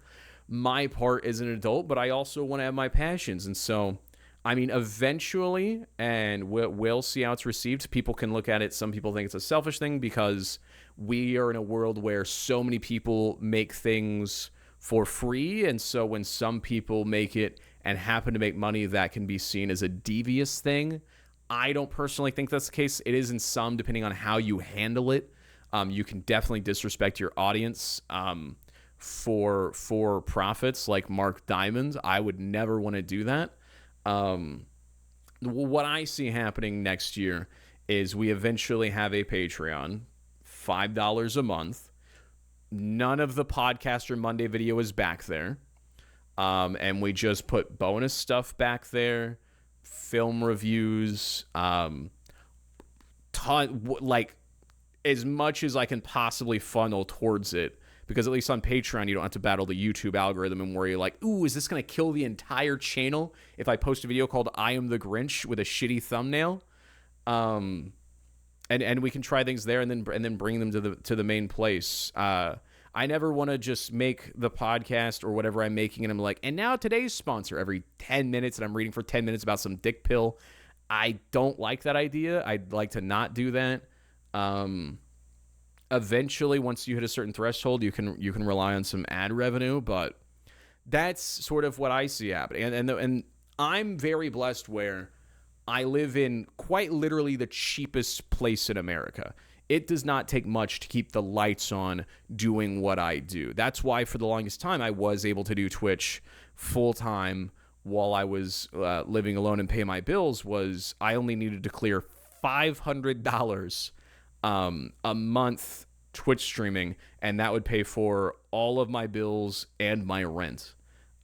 my part as an adult, but I also want to have my passions. And so, I mean, eventually, and we'll see how it's received. People can look at it. Some people think it's a selfish thing because we are in a world where so many people make things for free. And so when some people make it and happen to make money, that can be seen as a devious thing. I don't personally think that's the case. It is in some, depending on how you handle it. You can definitely disrespect your audience for profits, like Mark Diamond. I would never want to do that. What I see happening next year is we eventually have a Patreon, $5 a month. None of the Podcaster Monday video is back there. And we just put bonus stuff back there. Film reviews, like as much as I can possibly funnel towards it, because at least on Patreon you don't have to battle the YouTube algorithm and worry like, ooh, is this going to kill the entire channel if I post a video called I Am the Grinch with a shitty thumbnail? And we can try things there and then bring them to the main place. I never want to just make the podcast or whatever I'm making and I'm like, and now today's sponsor every 10 minutes and I'm reading for 10 minutes about some dick pill. I don't like that idea. I'd like to not do that. Eventually, once you hit a certain threshold, you can rely on some ad revenue, but that's sort of what I see happening. And I'm very blessed where I live in quite literally the cheapest place in America. It does not take much to keep the lights on doing what I do. That's why for the longest time I was able to do Twitch full time while I was living alone and pay my bills. Was I only needed to clear $500 a month Twitch streaming, and that would pay for all of my bills and my rent.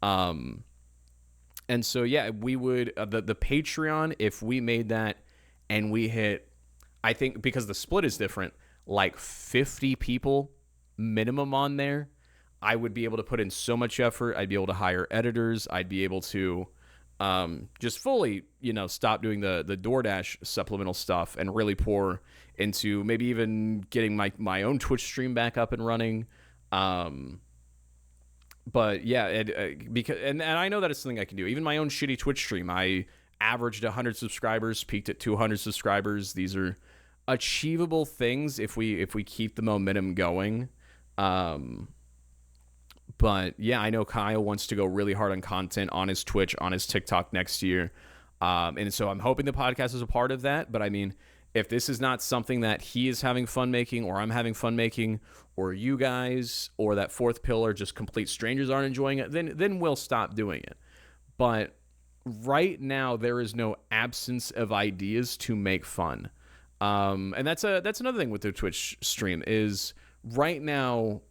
And so yeah, we would the Patreon, if we made that and we hit, I think because the split is different, like 50 people minimum on there, I would be able to put in so much effort. I'd be able to hire editors. I'd be able to just fully, stop doing the DoorDash supplemental stuff and really pour into maybe even getting my own Twitch stream back up and running. But yeah, because I know that it's something I can do. Even my own shitty Twitch stream, I averaged 100 subscribers, peaked at 200 subscribers. These are achievable things if we keep the momentum going. But yeah, I know Kyle wants to go really hard on content on his Twitch, on his TikTok next year. And so I'm hoping the podcast is a part of that. But I mean, If this is not something that he is having fun making, or I'm having fun making, or you guys, or that fourth pillar, just complete strangers aren't enjoying it, then we'll stop doing it. But right now, there is no absence of ideas to make fun. And that's another thing with the Twitch stream is right now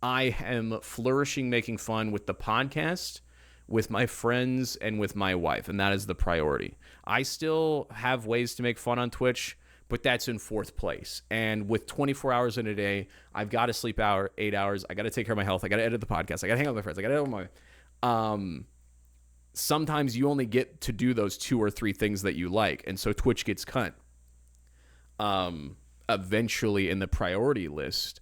I am flourishing making fun with the podcast, with my friends, and with my wife, and that is the priority. I still have ways to make fun on Twitch, but that's in fourth place. And with 24 hours in a day, I've got to sleep 8 hours. I got to take care of my health. I got to edit the podcast. I got to hang out with my friends. I got to edit my... sometimes you only get to do those 2 or 3 things that you like, and so Twitch gets cut eventually in the priority list.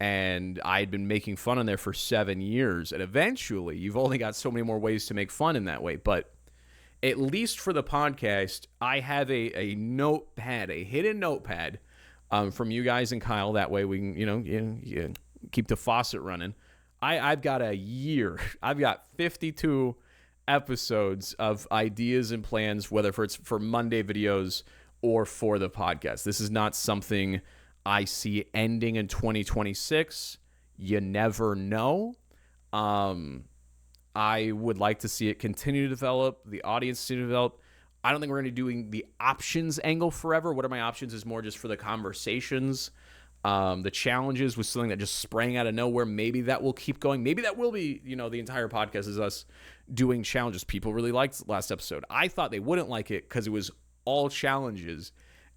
And I'd been making fun on there for 7 years, and eventually you've only got so many more ways to make fun in that way. But at least for the podcast, I have a notepad, a hidden notepad from you guys and Kyle. That way we can keep the faucet running. I've got a year. I've got 52 episodes of ideas and plans, whether it's for Monday videos or for the podcast. This is not something I see ending in 2026. You never know. I would like to see it continue to develop, the audience to develop. I don't think we're going to be doing the options angle forever. What are my options is more just for the conversations. The challenges was something that just sprang out of nowhere. Maybe that will keep going. Maybe that will be, the entire podcast is us doing challenges. People really liked last episode. I thought they wouldn't like it because it was all challenges,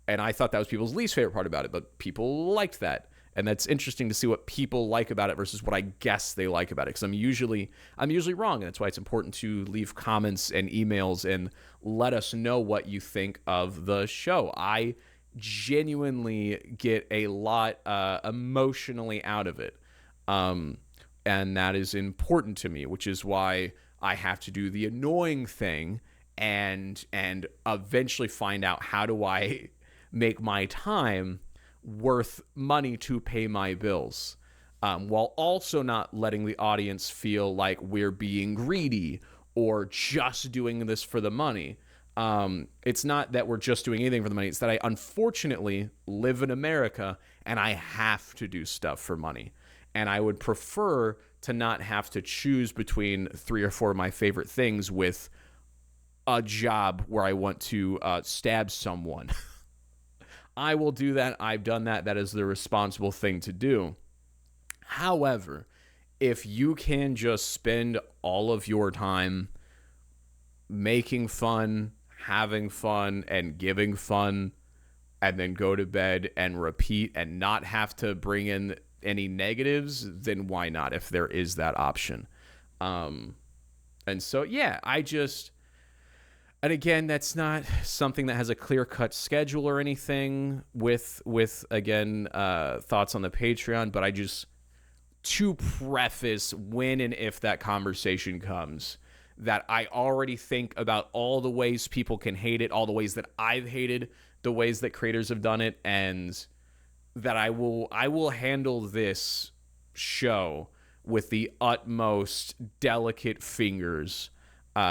and I thought that was people's least favorite part about it, but people liked that. And that's interesting to see what people like about it versus what I guess they like about it, because I'm usually wrong, and that's why it's important to leave comments and emails and let us know what you think of the show. I genuinely get a lot emotionally out of it, and that is important to me, which is why I have to do the annoying thing and eventually find out how do I make my time worth money to pay my bills, while also not letting the audience feel like we're being greedy or just doing this for the money. It's not that we're just doing anything for the money. It's that I unfortunately live in America and I have to do stuff for money. And I would prefer to not have to choose between 3 or 4 of my favorite things with a job where I want to stab someone. I will do that. I've done that. That is the responsible thing to do. However, if you can just spend all of your time making fun, having fun, and giving fun, and then go to bed and repeat and not have to bring in any negatives, then why not, if there is that option? And so, yeah, and again, that's not something that has a clear-cut schedule or anything with again, thoughts on the Patreon, but to preface when and if that conversation comes, that I already think about all the ways people can hate it, all the ways that I've hated the ways that creators have done it, and that I will handle this show with the utmost delicate fingers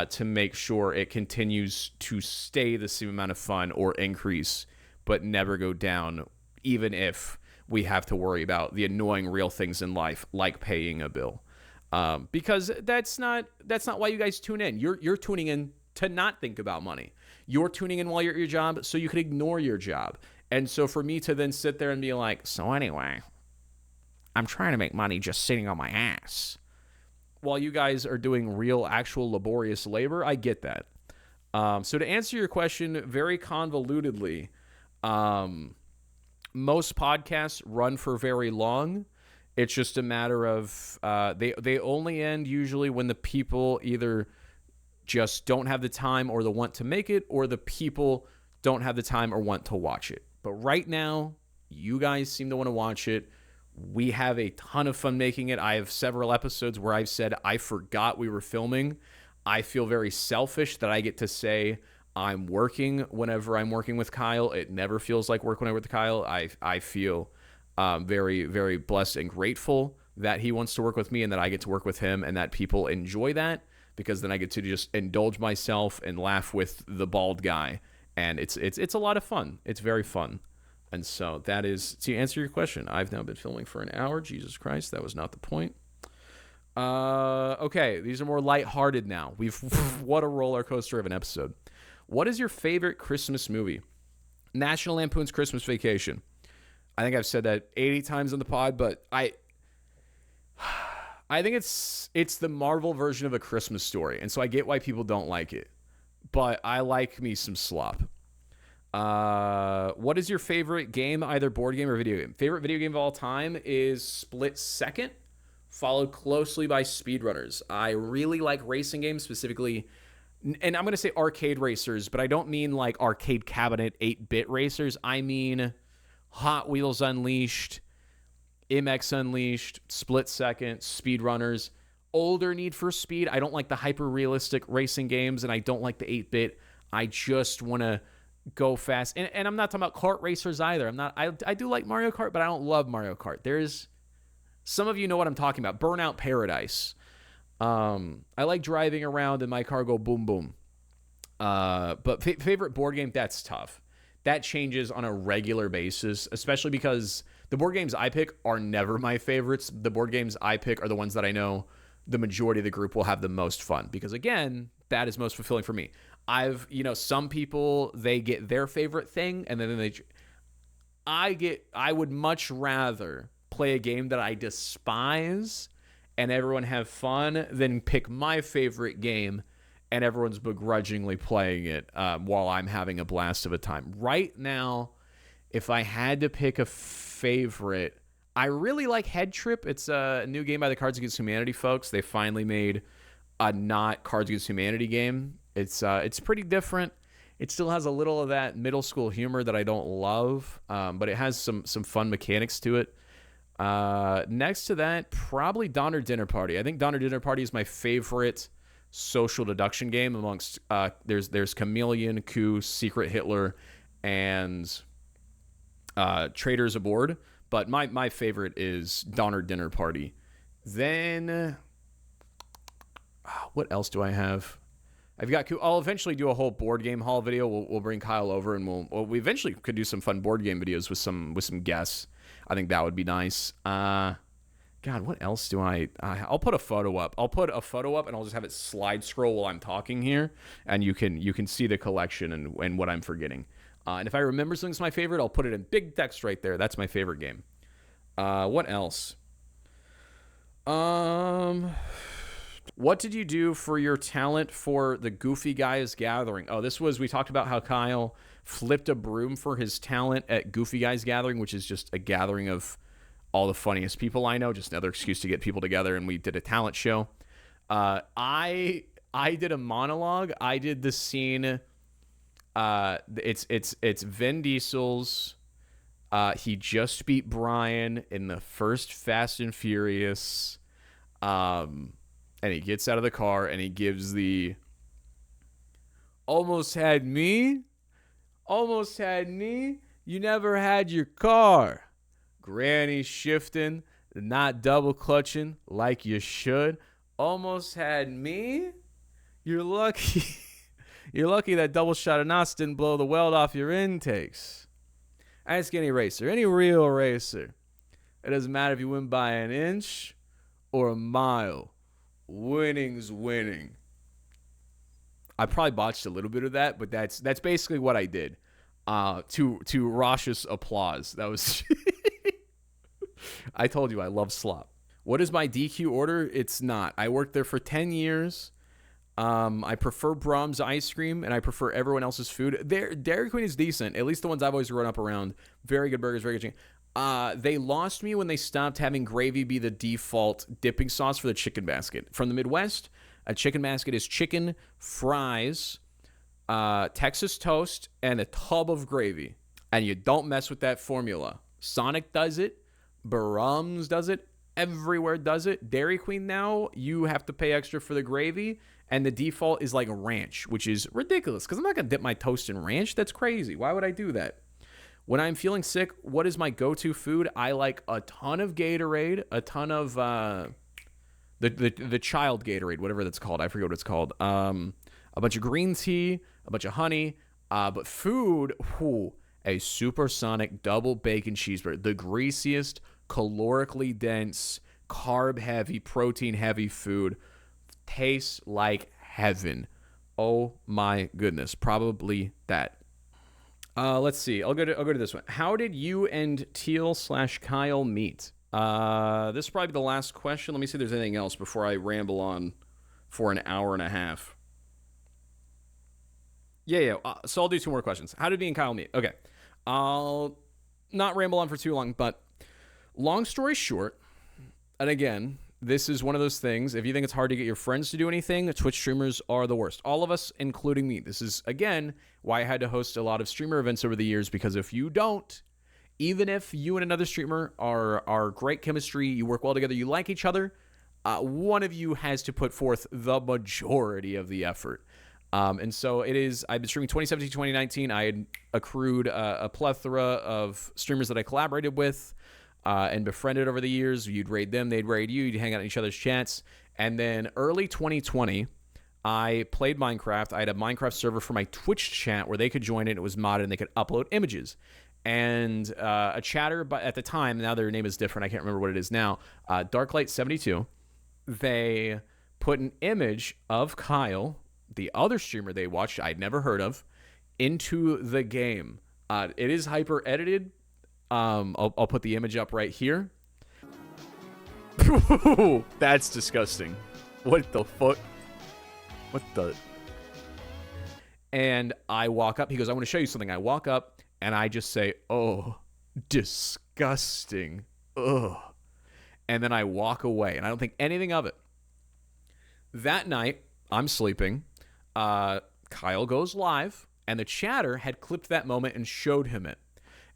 to make sure it continues to stay the same amount of fun or increase, but never go down, even if we have to worry about the annoying real things in life, like paying a bill. Because that's not why you guys tune in. You're tuning in to not think about money. You're tuning in while you're at your job so you can ignore your job. And so for me to then sit there and be like, so anyway, I'm trying to make money just sitting on my ass, while you guys are doing real, actual laborious labor, I get that. So to answer your question very convolutedly, most podcasts run for very long. It's just a matter of they only end usually when the people either just don't have the time or the want to make it, or the people don't have the time or want to watch it. But right now, you guys seem to want to watch it. We have a ton of fun making it. I have several episodes where I've said I forgot we were filming. I feel very selfish that I get to say I'm working whenever I'm working with Kyle. It never feels like work when I'm with Kyle. I feel very, very blessed and grateful that he wants to work with me and that I get to work with him, and that people enjoy that, because then I get to just indulge myself and laugh with the bald guy and it's a lot of fun. It's very fun. And so that is, to answer your question, I've now been filming for an hour. Jesus Christ, that was not the point. Okay, these are more lighthearted now. What a roller coaster of an episode. What is your favorite Christmas movie? National Lampoon's Christmas Vacation. I think I've said that 80 times on the pod, but I think it's the Marvel version of A Christmas Story, and so I get why people don't like it. But I like me some slop. What is your favorite game, either board game or video game? Favorite video game of all time is Split Second, followed closely by Speedrunners. I really like racing games, specifically, and I'm going to say arcade racers, but I don't mean like arcade cabinet 8-bit racers. I mean Hot Wheels Unleashed, MX Unleashed, Split Second, Speedrunners, older Need for Speed. I don't like the hyper-realistic racing games, and I don't like the 8-bit. I just want to go fast. And I'm not talking about kart racers either. I do like Mario Kart, but I don't love Mario Kart. There's, some of you know what I'm talking about. Burnout Paradise. I like driving around and my car go boom, boom. But favorite board game, that's tough. That changes on a regular basis, especially because the board games I pick are never my favorites. The board games I pick are the ones that I know the majority of the group will have the most fun, because again, that is most fulfilling for me. Some people, they get their favorite thing, and then I would much rather play a game that I despise and everyone have fun than pick my favorite game and everyone's begrudgingly playing it while I'm having a blast of a time. Right now, if I had to pick a favorite, I really like Head Trip. It's a new game by the Cards Against Humanity folks. They finally made a not Cards Against Humanity game. It's pretty different. It still has a little of that middle school humor that I don't love, but it has some fun mechanics to it. Next to that, probably Donner Dinner Party. I think Donner Dinner Party is my favorite social deduction game amongst there's Chameleon, Coup, Secret Hitler, and Traitors Aboard. But my favorite is Donner Dinner Party. Then what else do I have? I've got. I'll eventually do a whole board game haul video. We'll bring Kyle over, and we eventually could do some fun board game videos with some guests. I think that would be nice. God, what else do I'll put a photo up. I'll put a photo up, and I'll just have it slide scroll while I'm talking here, and you can see the collection and what I'm forgetting. And if I remember something's my favorite, I'll put it in big text right there. That's my favorite game. What else? What did you do for your talent for the Goofy Guys Gathering? Oh, we talked about how Kyle flipped a broom for his talent at Goofy Guys Gathering, which is just a gathering of all the funniest people I know, just another excuse to get people together, and we did a talent show. I did a monologue. I did the scene. It's Vin Diesel's. He just beat Brian in the first Fast and Furious. And he gets out of the car and he gives the almost had me, you never had your car. Granny shifting, not double clutching like you should. Almost had me. You're lucky. You're lucky that double shot of knots didn't blow the weld off your intakes. Ask any racer, any real racer. It doesn't matter if you win by an inch or a mile. Winning's winning. I probably botched a little bit of that, but that's basically what I did. To raucous applause. That was. I told you I love slop. What is my DQ order? It's not. I worked there for 10 years. I prefer Brahms ice cream, and I prefer everyone else's food. Dairy Queen is decent. At least the ones I've always run up around. Very good burgers, very good chicken. They lost me when they stopped having gravy be the default dipping sauce for the chicken basket. From the Midwest, a chicken basket is chicken, fries, Texas toast, and a tub of gravy. And you don't mess with that formula. Sonic does it. Brahms does it. Everywhere does it. Dairy Queen now, you have to pay extra for the gravy. And the default is like ranch, which is ridiculous because I'm not going to dip my toast in ranch. That's crazy. Why would I do that? When I'm feeling sick, what is my go-to food? I like a ton of Gatorade, a ton of the child Gatorade, whatever that's called. I forget what it's called. A bunch of green tea, a bunch of honey. But food, a supersonic double bacon cheeseburger, the greasiest, calorically dense, carb heavy, protein heavy food, tastes like heaven. Oh my goodness, probably that. Let's see. I'll go to this one. How did you and Teal/Kyle meet? This is probably the last question. Let me see if there's anything else before I ramble on for an hour and a half. Yeah. So I'll do 2 more questions. How did me and Kyle meet? Okay. I'll not ramble on for too long, but long story short, and again, this is one of those things. If you think it's hard to get your friends to do anything, Twitch streamers are the worst. All of us, including me. This is, again, why I had to host a lot of streamer events over the years, because if you don't, even if you and another streamer are great chemistry, you work well together, you like each other, one of you has to put forth the majority of the effort. And so it is, I've been streaming 2017, 2019. I had accrued a plethora of streamers that I collaborated with and befriended over the years. You'd raid them, they'd raid you, you'd hang out in each other's chats. And then early 2020, I played Minecraft. I had a Minecraft server for my Twitch chat where they could join it. It was modded and they could upload images. And a chatter, but at the time, now their name is different. I can't remember what it is now. Darklight72. They put an image of Kyle, the other streamer they watched, I'd never heard of, into the game. It is hyper edited. I'll put the image up right here. That's disgusting. What the fuck? What the? And I walk up. He goes, I want to show you something. I walk up and I just say, oh, disgusting. Ugh. And then I walk away and I don't think anything of it. That night, I'm sleeping. Kyle goes live and the chatter had clipped that moment and showed him it.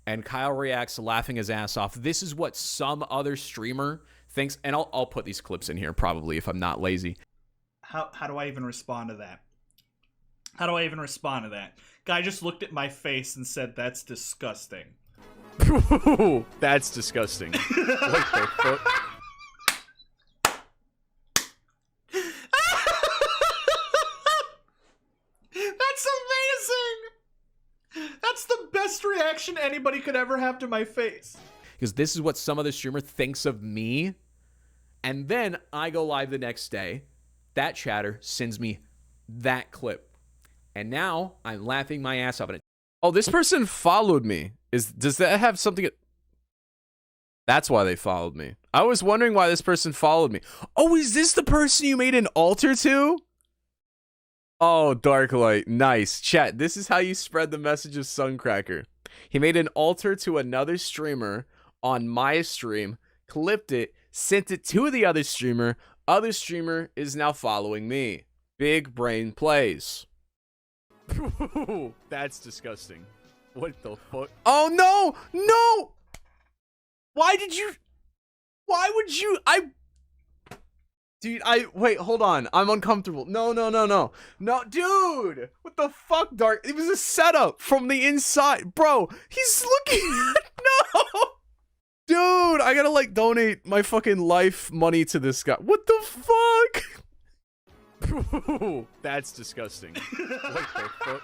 And Kyle reacts laughing his ass off. This is what some other streamer thinks. And I'll put these clips in here probably if I'm not lazy. How do I even respond to that? How do I even respond to that? Guy just looked at my face and said, that's disgusting. That's disgusting. What the fuck? That's amazing! That's the best reaction anybody could ever have to my face. Because this is what some other streamer thinks of me. And then I go live the next day. That chatter sends me that clip. And now I'm laughing my ass off at it. Oh, this person followed me. Does that have something? That's why they followed me. I was wondering why this person followed me. Oh, is this the person you made an altar to? Oh, Darklight. Nice. Chat, this is how you spread the message of Suncracker. He made an altar to another streamer on my stream, clipped it, sent it to the other streamer. Other streamer is now following me. Big brain plays. That's disgusting. What the fuck? Oh, no! No! Why would you? Dude, wait, hold on. I'm uncomfortable. No, dude! What the fuck, Dark? It was a setup from the inside. Bro, he's looking no! Dude, I gotta, donate my fucking life money to this guy. What the fuck? That's disgusting. What the fuck?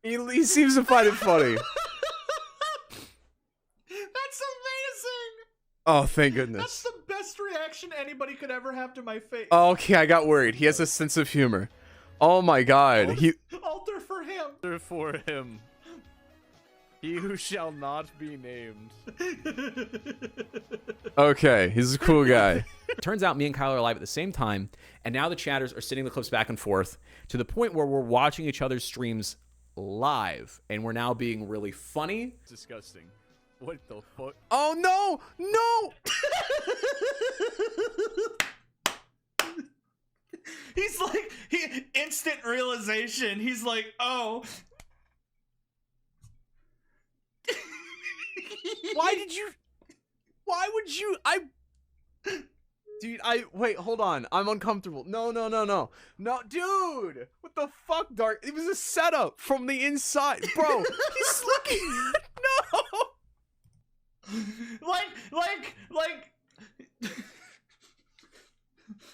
He seems to find it funny. That's amazing! Oh, thank goodness. That's the best reaction anybody could ever have to my face. Okay, I got worried. He has a sense of humor. Oh my god. Altar for him. Altar for him. He who shall not be named. Okay, he's a cool guy. Turns out me and Kyle are live at the same time, and now the chatters are sending the clips back and forth to the point where we're watching each other's streams live, and we're now being really funny. Disgusting. What the fuck? Oh, no! No! He's like, instant realization. He's like, oh. Why would you? Dude, wait, hold on. I'm uncomfortable. No, dude! What the fuck, Dark? It was a setup from the inside. Bro, he's looking no! Like,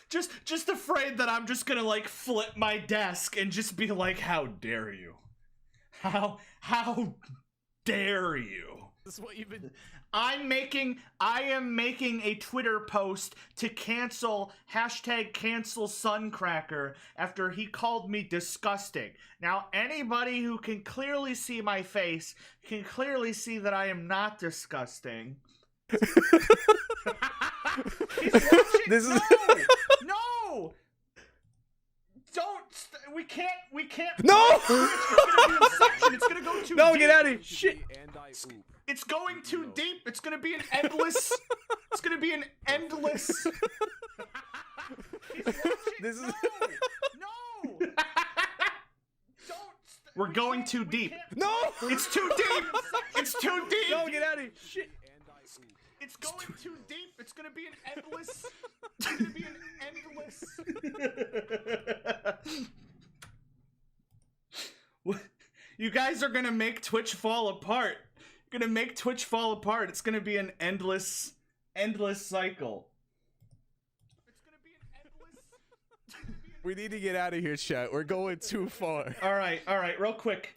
just afraid that I'm just gonna like flip my desk and just be like, how dare you? How dare you? This is what you've been. I am making a Twitter post to cancel #CancelSuncracker after he called me disgusting. Now, anybody who can clearly see my face can clearly see that I am not disgusting. He's watching. This is No! Don't. We can't. No! It's gonna go too No, deep. get out of here! Shit! It's going too deep. It's gonna be an endless. It's gonna be an endless. He's watching. This is. No. Don't. We're going too deep. No! It's too deep. It's too deep. No, get out of here! Shit! It's going too deep. It's gonna be an endless. It's gonna be an endless. You guys are gonna make Twitch fall apart. You're gonna make Twitch fall apart. It's gonna be an endless cycle. It's gonna be an endless. We need to get out of here, chat. We're going too far. All right. Real quick.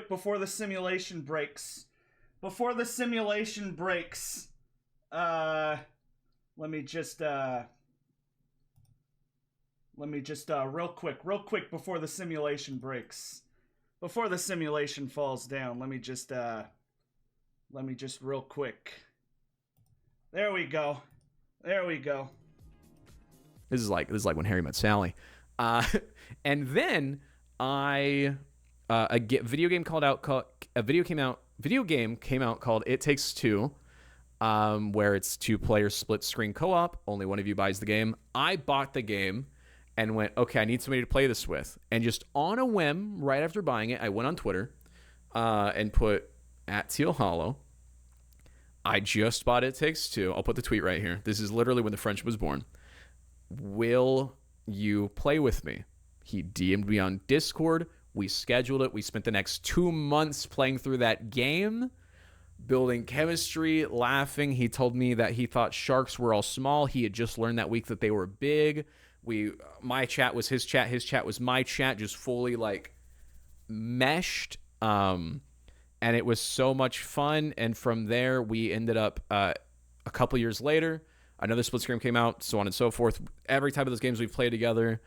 Before the simulation breaks. Let me just real quick before the simulation breaks. Before the simulation falls down, let me just real quick. There we go. This is like when Harry met Sally. And then video game came out called It Takes Two, where it's 2-player split screen co-op. Only one of you buys the game. I bought the game and went, okay, I need somebody to play this with. And just on a whim, right after buying it, I went on Twitter and put @TealHollow. I just bought It Takes Two. I'll put the tweet right here. This is literally when the friendship was born. Will you play with me? He DM'd me on Discord. We scheduled it. We spent the next 2 months playing through that game, building chemistry, laughing. He told me that he thought sharks were all small. He had just learned that week that they were big. My chat was his chat was my chat, just fully like meshed. And it was so much fun. And from there, we ended up a couple years later, another split screen came out, so on and so forth. Every type of those games we've played together.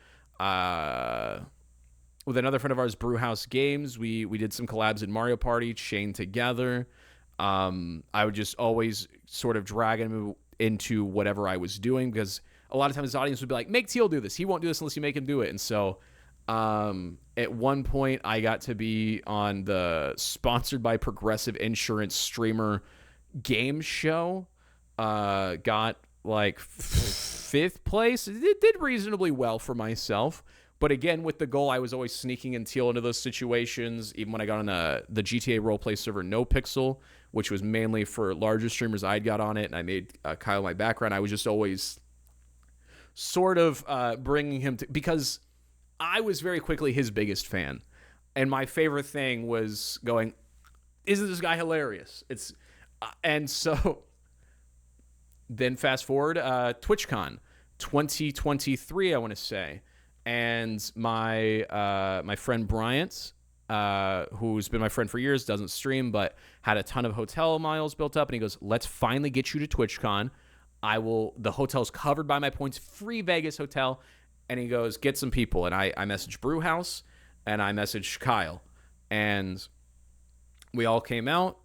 With another friend of ours, Brewhouse Games, we did some collabs in Mario Party, chained together. I would just always sort of drag him into whatever I was doing, because a lot of times the audience would be like, make Teal do this. He won't do this unless you make him do it. And so at one point, I got to be on the sponsored by Progressive Insurance streamer game show. Got like 5th place. It did reasonably well for myself. But again, with the goal, I was always sneaking in Teal into those situations. Even when I got on the GTA roleplay server NoPixel, which was mainly for larger streamers, I'd got on it, and I made Kyle my background. I was just always sort of bringing him to, because I was very quickly his biggest fan. And my favorite thing was going, isn't this guy hilarious? And so then fast forward, TwitchCon 2023, I want to say. And my friend Bryant, who's been my friend for years, doesn't stream, but had a ton of hotel miles built up. And he goes, let's finally get you to TwitchCon. The hotel's covered by my points, free Vegas hotel. And he goes, get some people. And I messaged Brewhouse and I messaged Kyle. And we all came out.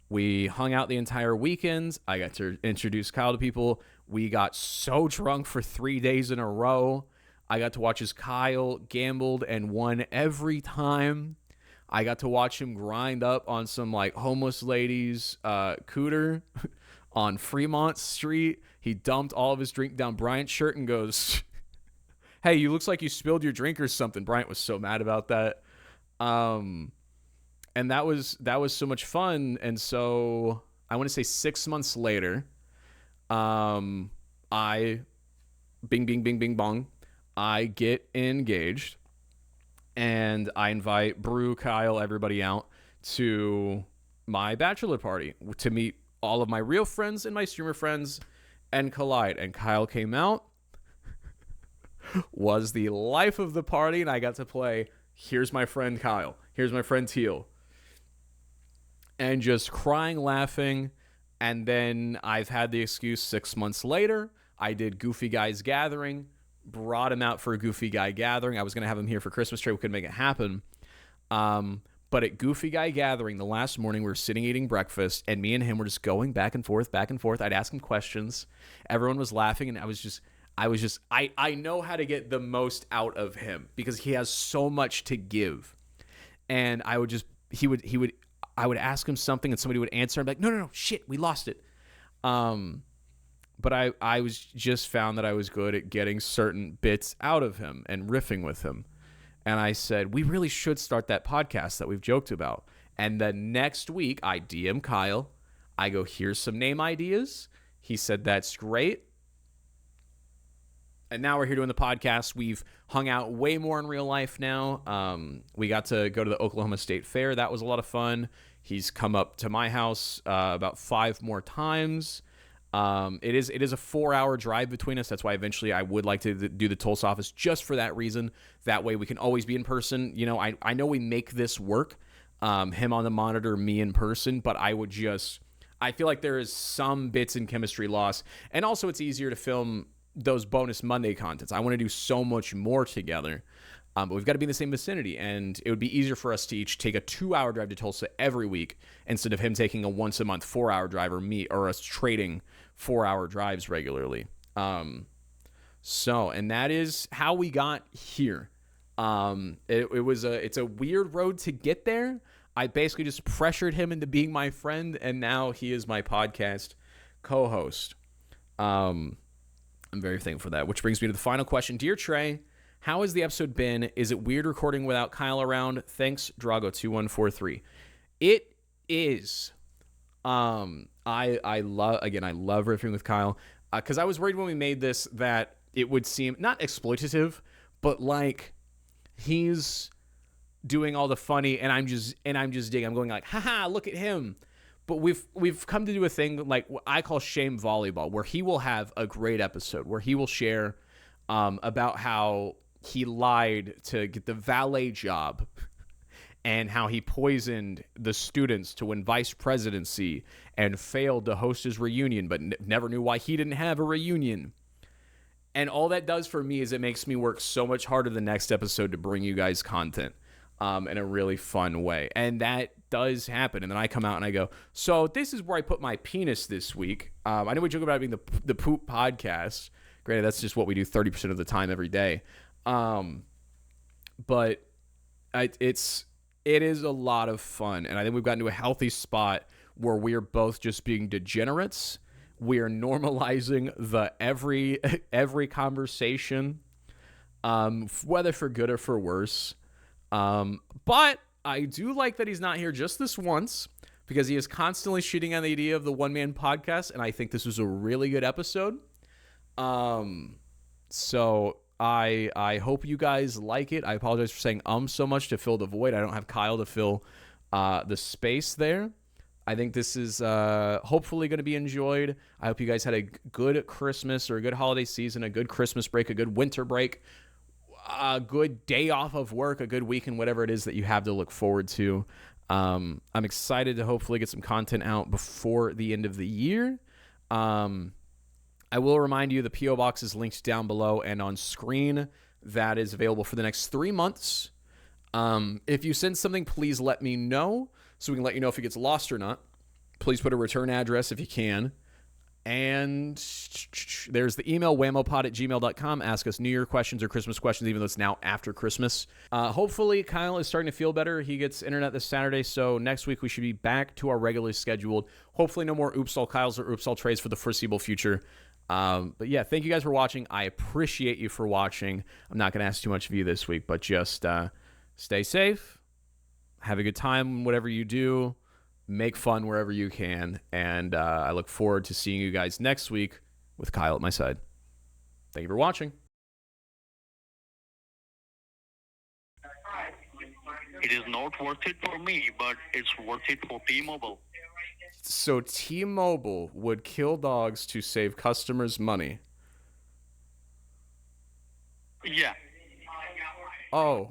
We hung out the entire weekend. I got to introduce Kyle to people. We got so drunk for 3 days in a row. I got to watch as Kyle gambled and won every time. I got to watch him grind up on some like homeless lady's cooter on Fremont Street. He dumped all of his drink down Bryant's shirt and goes, hey, you looks like you spilled your drink or something. Bryant was so mad about that. And that was so much fun. And so I want to say 6 months later, I bing, bing, bing, bing, bong. I get engaged and I invite Brew, Kyle, everybody out to my bachelor party to meet all of my real friends and my streamer friends and collide. And Kyle came out was the life of the party, and I got to play, here's my friend Kyle, here's my friend Teal, and just crying, laughing. And then I've had the excuse 6 months later, I did Goofy Guys Gathering, brought him out for a Goofy Guy Gathering. I was going to have him here for Christmas tree. We couldn't make it happen. But at Goofy Guy Gathering, the last morning, we were sitting eating breakfast, and me and him were just going back and forth, back and forth. I'd ask him questions. Everyone was laughing, and I know how to get the most out of him because he has so much to give. And I would ask him something, and somebody would answer. I'm like, no, shit, we lost it. But I was just found that I was good at getting certain bits out of him and riffing with him. And I said, we really should start that podcast that we've joked about. And the next week, I DM Kyle. I go, here's some name ideas. He said, that's great. And now we're here doing the podcast. We've hung out way more in real life now. We got to go to the Oklahoma State Fair. That was a lot of fun. He's come up to my house about 5 more times. It is a 4-hour drive between us. That's why eventually I would like to do the Tulsa office just for that reason. That way we can always be in person. You know, I know we make this work, him on the monitor, me in person, but I feel like there is some bits in chemistry loss. And also it's easier to film those bonus Monday contents. I want to do so much more together. But we've got to be in the same vicinity, and it would be easier for us to each take a 2-hour drive to Tulsa every week instead of him taking a once-a-month 4-hour drive, or us trading 4-hour drives regularly. And that is how we got here. It's a weird road to get there. I basically just pressured him into being my friend, and now he is my podcast co-host. I'm very thankful for that, which brings me to the final question. Dear Trey, how has the episode been? Is it weird recording without Kyle around? Thanks, Drago2143. It is. I love riffing with Kyle because I was worried when we made this that it would seem not exploitative, but like he's doing all the funny and I'm just digging. I'm going like, haha, look at him. But we've come to do a thing like what I call shame volleyball, where he will have a great episode where he will share about how he lied to get the valet job and how he poisoned the students to win vice presidency and failed to host his reunion, but never knew why he didn't have a reunion. And all that does for me is it makes me work so much harder the next episode to bring you guys content in a really fun way. And that does happen. And then I come out and I go, so this is where I put my penis this week. I know we joke about it being the poop podcast. Granted, that's just what we do 30% of the time every day. But it is a lot of fun, and I think we've gotten to a healthy spot where we are both just being degenerates. We are normalizing the every conversation, whether for good or for worse. But I do like that he's not here just this once, because he is constantly shooting on the idea of the one-man podcast, and I think this was a really good episode. So I hope you guys like it. I apologize for saying so much to fill the void. I don't have Kyle to fill the space there. I think this is hopefully going to be enjoyed. I hope you guys had a good Christmas or a good holiday season, a good Christmas break, a good winter break, a good day off of work, a good weekend, whatever it is that you have to look forward to. I'm excited to hopefully get some content out before the end of the year. I will remind you the P.O. Box is linked down below and on screen. That is available for the next 3 months. If you send something, please let me know so we can let you know if it gets lost or not. Please put a return address if you can. And there's the email, wamopod@gmail.com. Ask us New Year questions or Christmas questions, even though it's now after Christmas. Hopefully, Kyle is starting to feel better. He gets internet this Saturday, so next week we should be back to our regularly scheduled. Hopefully, no more Oops All Kyles or Oops All Trays for the foreseeable future. But yeah, thank you guys for watching. I appreciate you for watching. I'm not going to ask too much of you this week, but just stay safe, have a good time, whatever you do. Make fun wherever you can, and I look forward to seeing you guys next week with Kyle at my side. Thank you for watching. It is not worth it for me, but it's worth it for T-Mobile. So T-Mobile would kill dogs to save customers money. Yeah. Oh.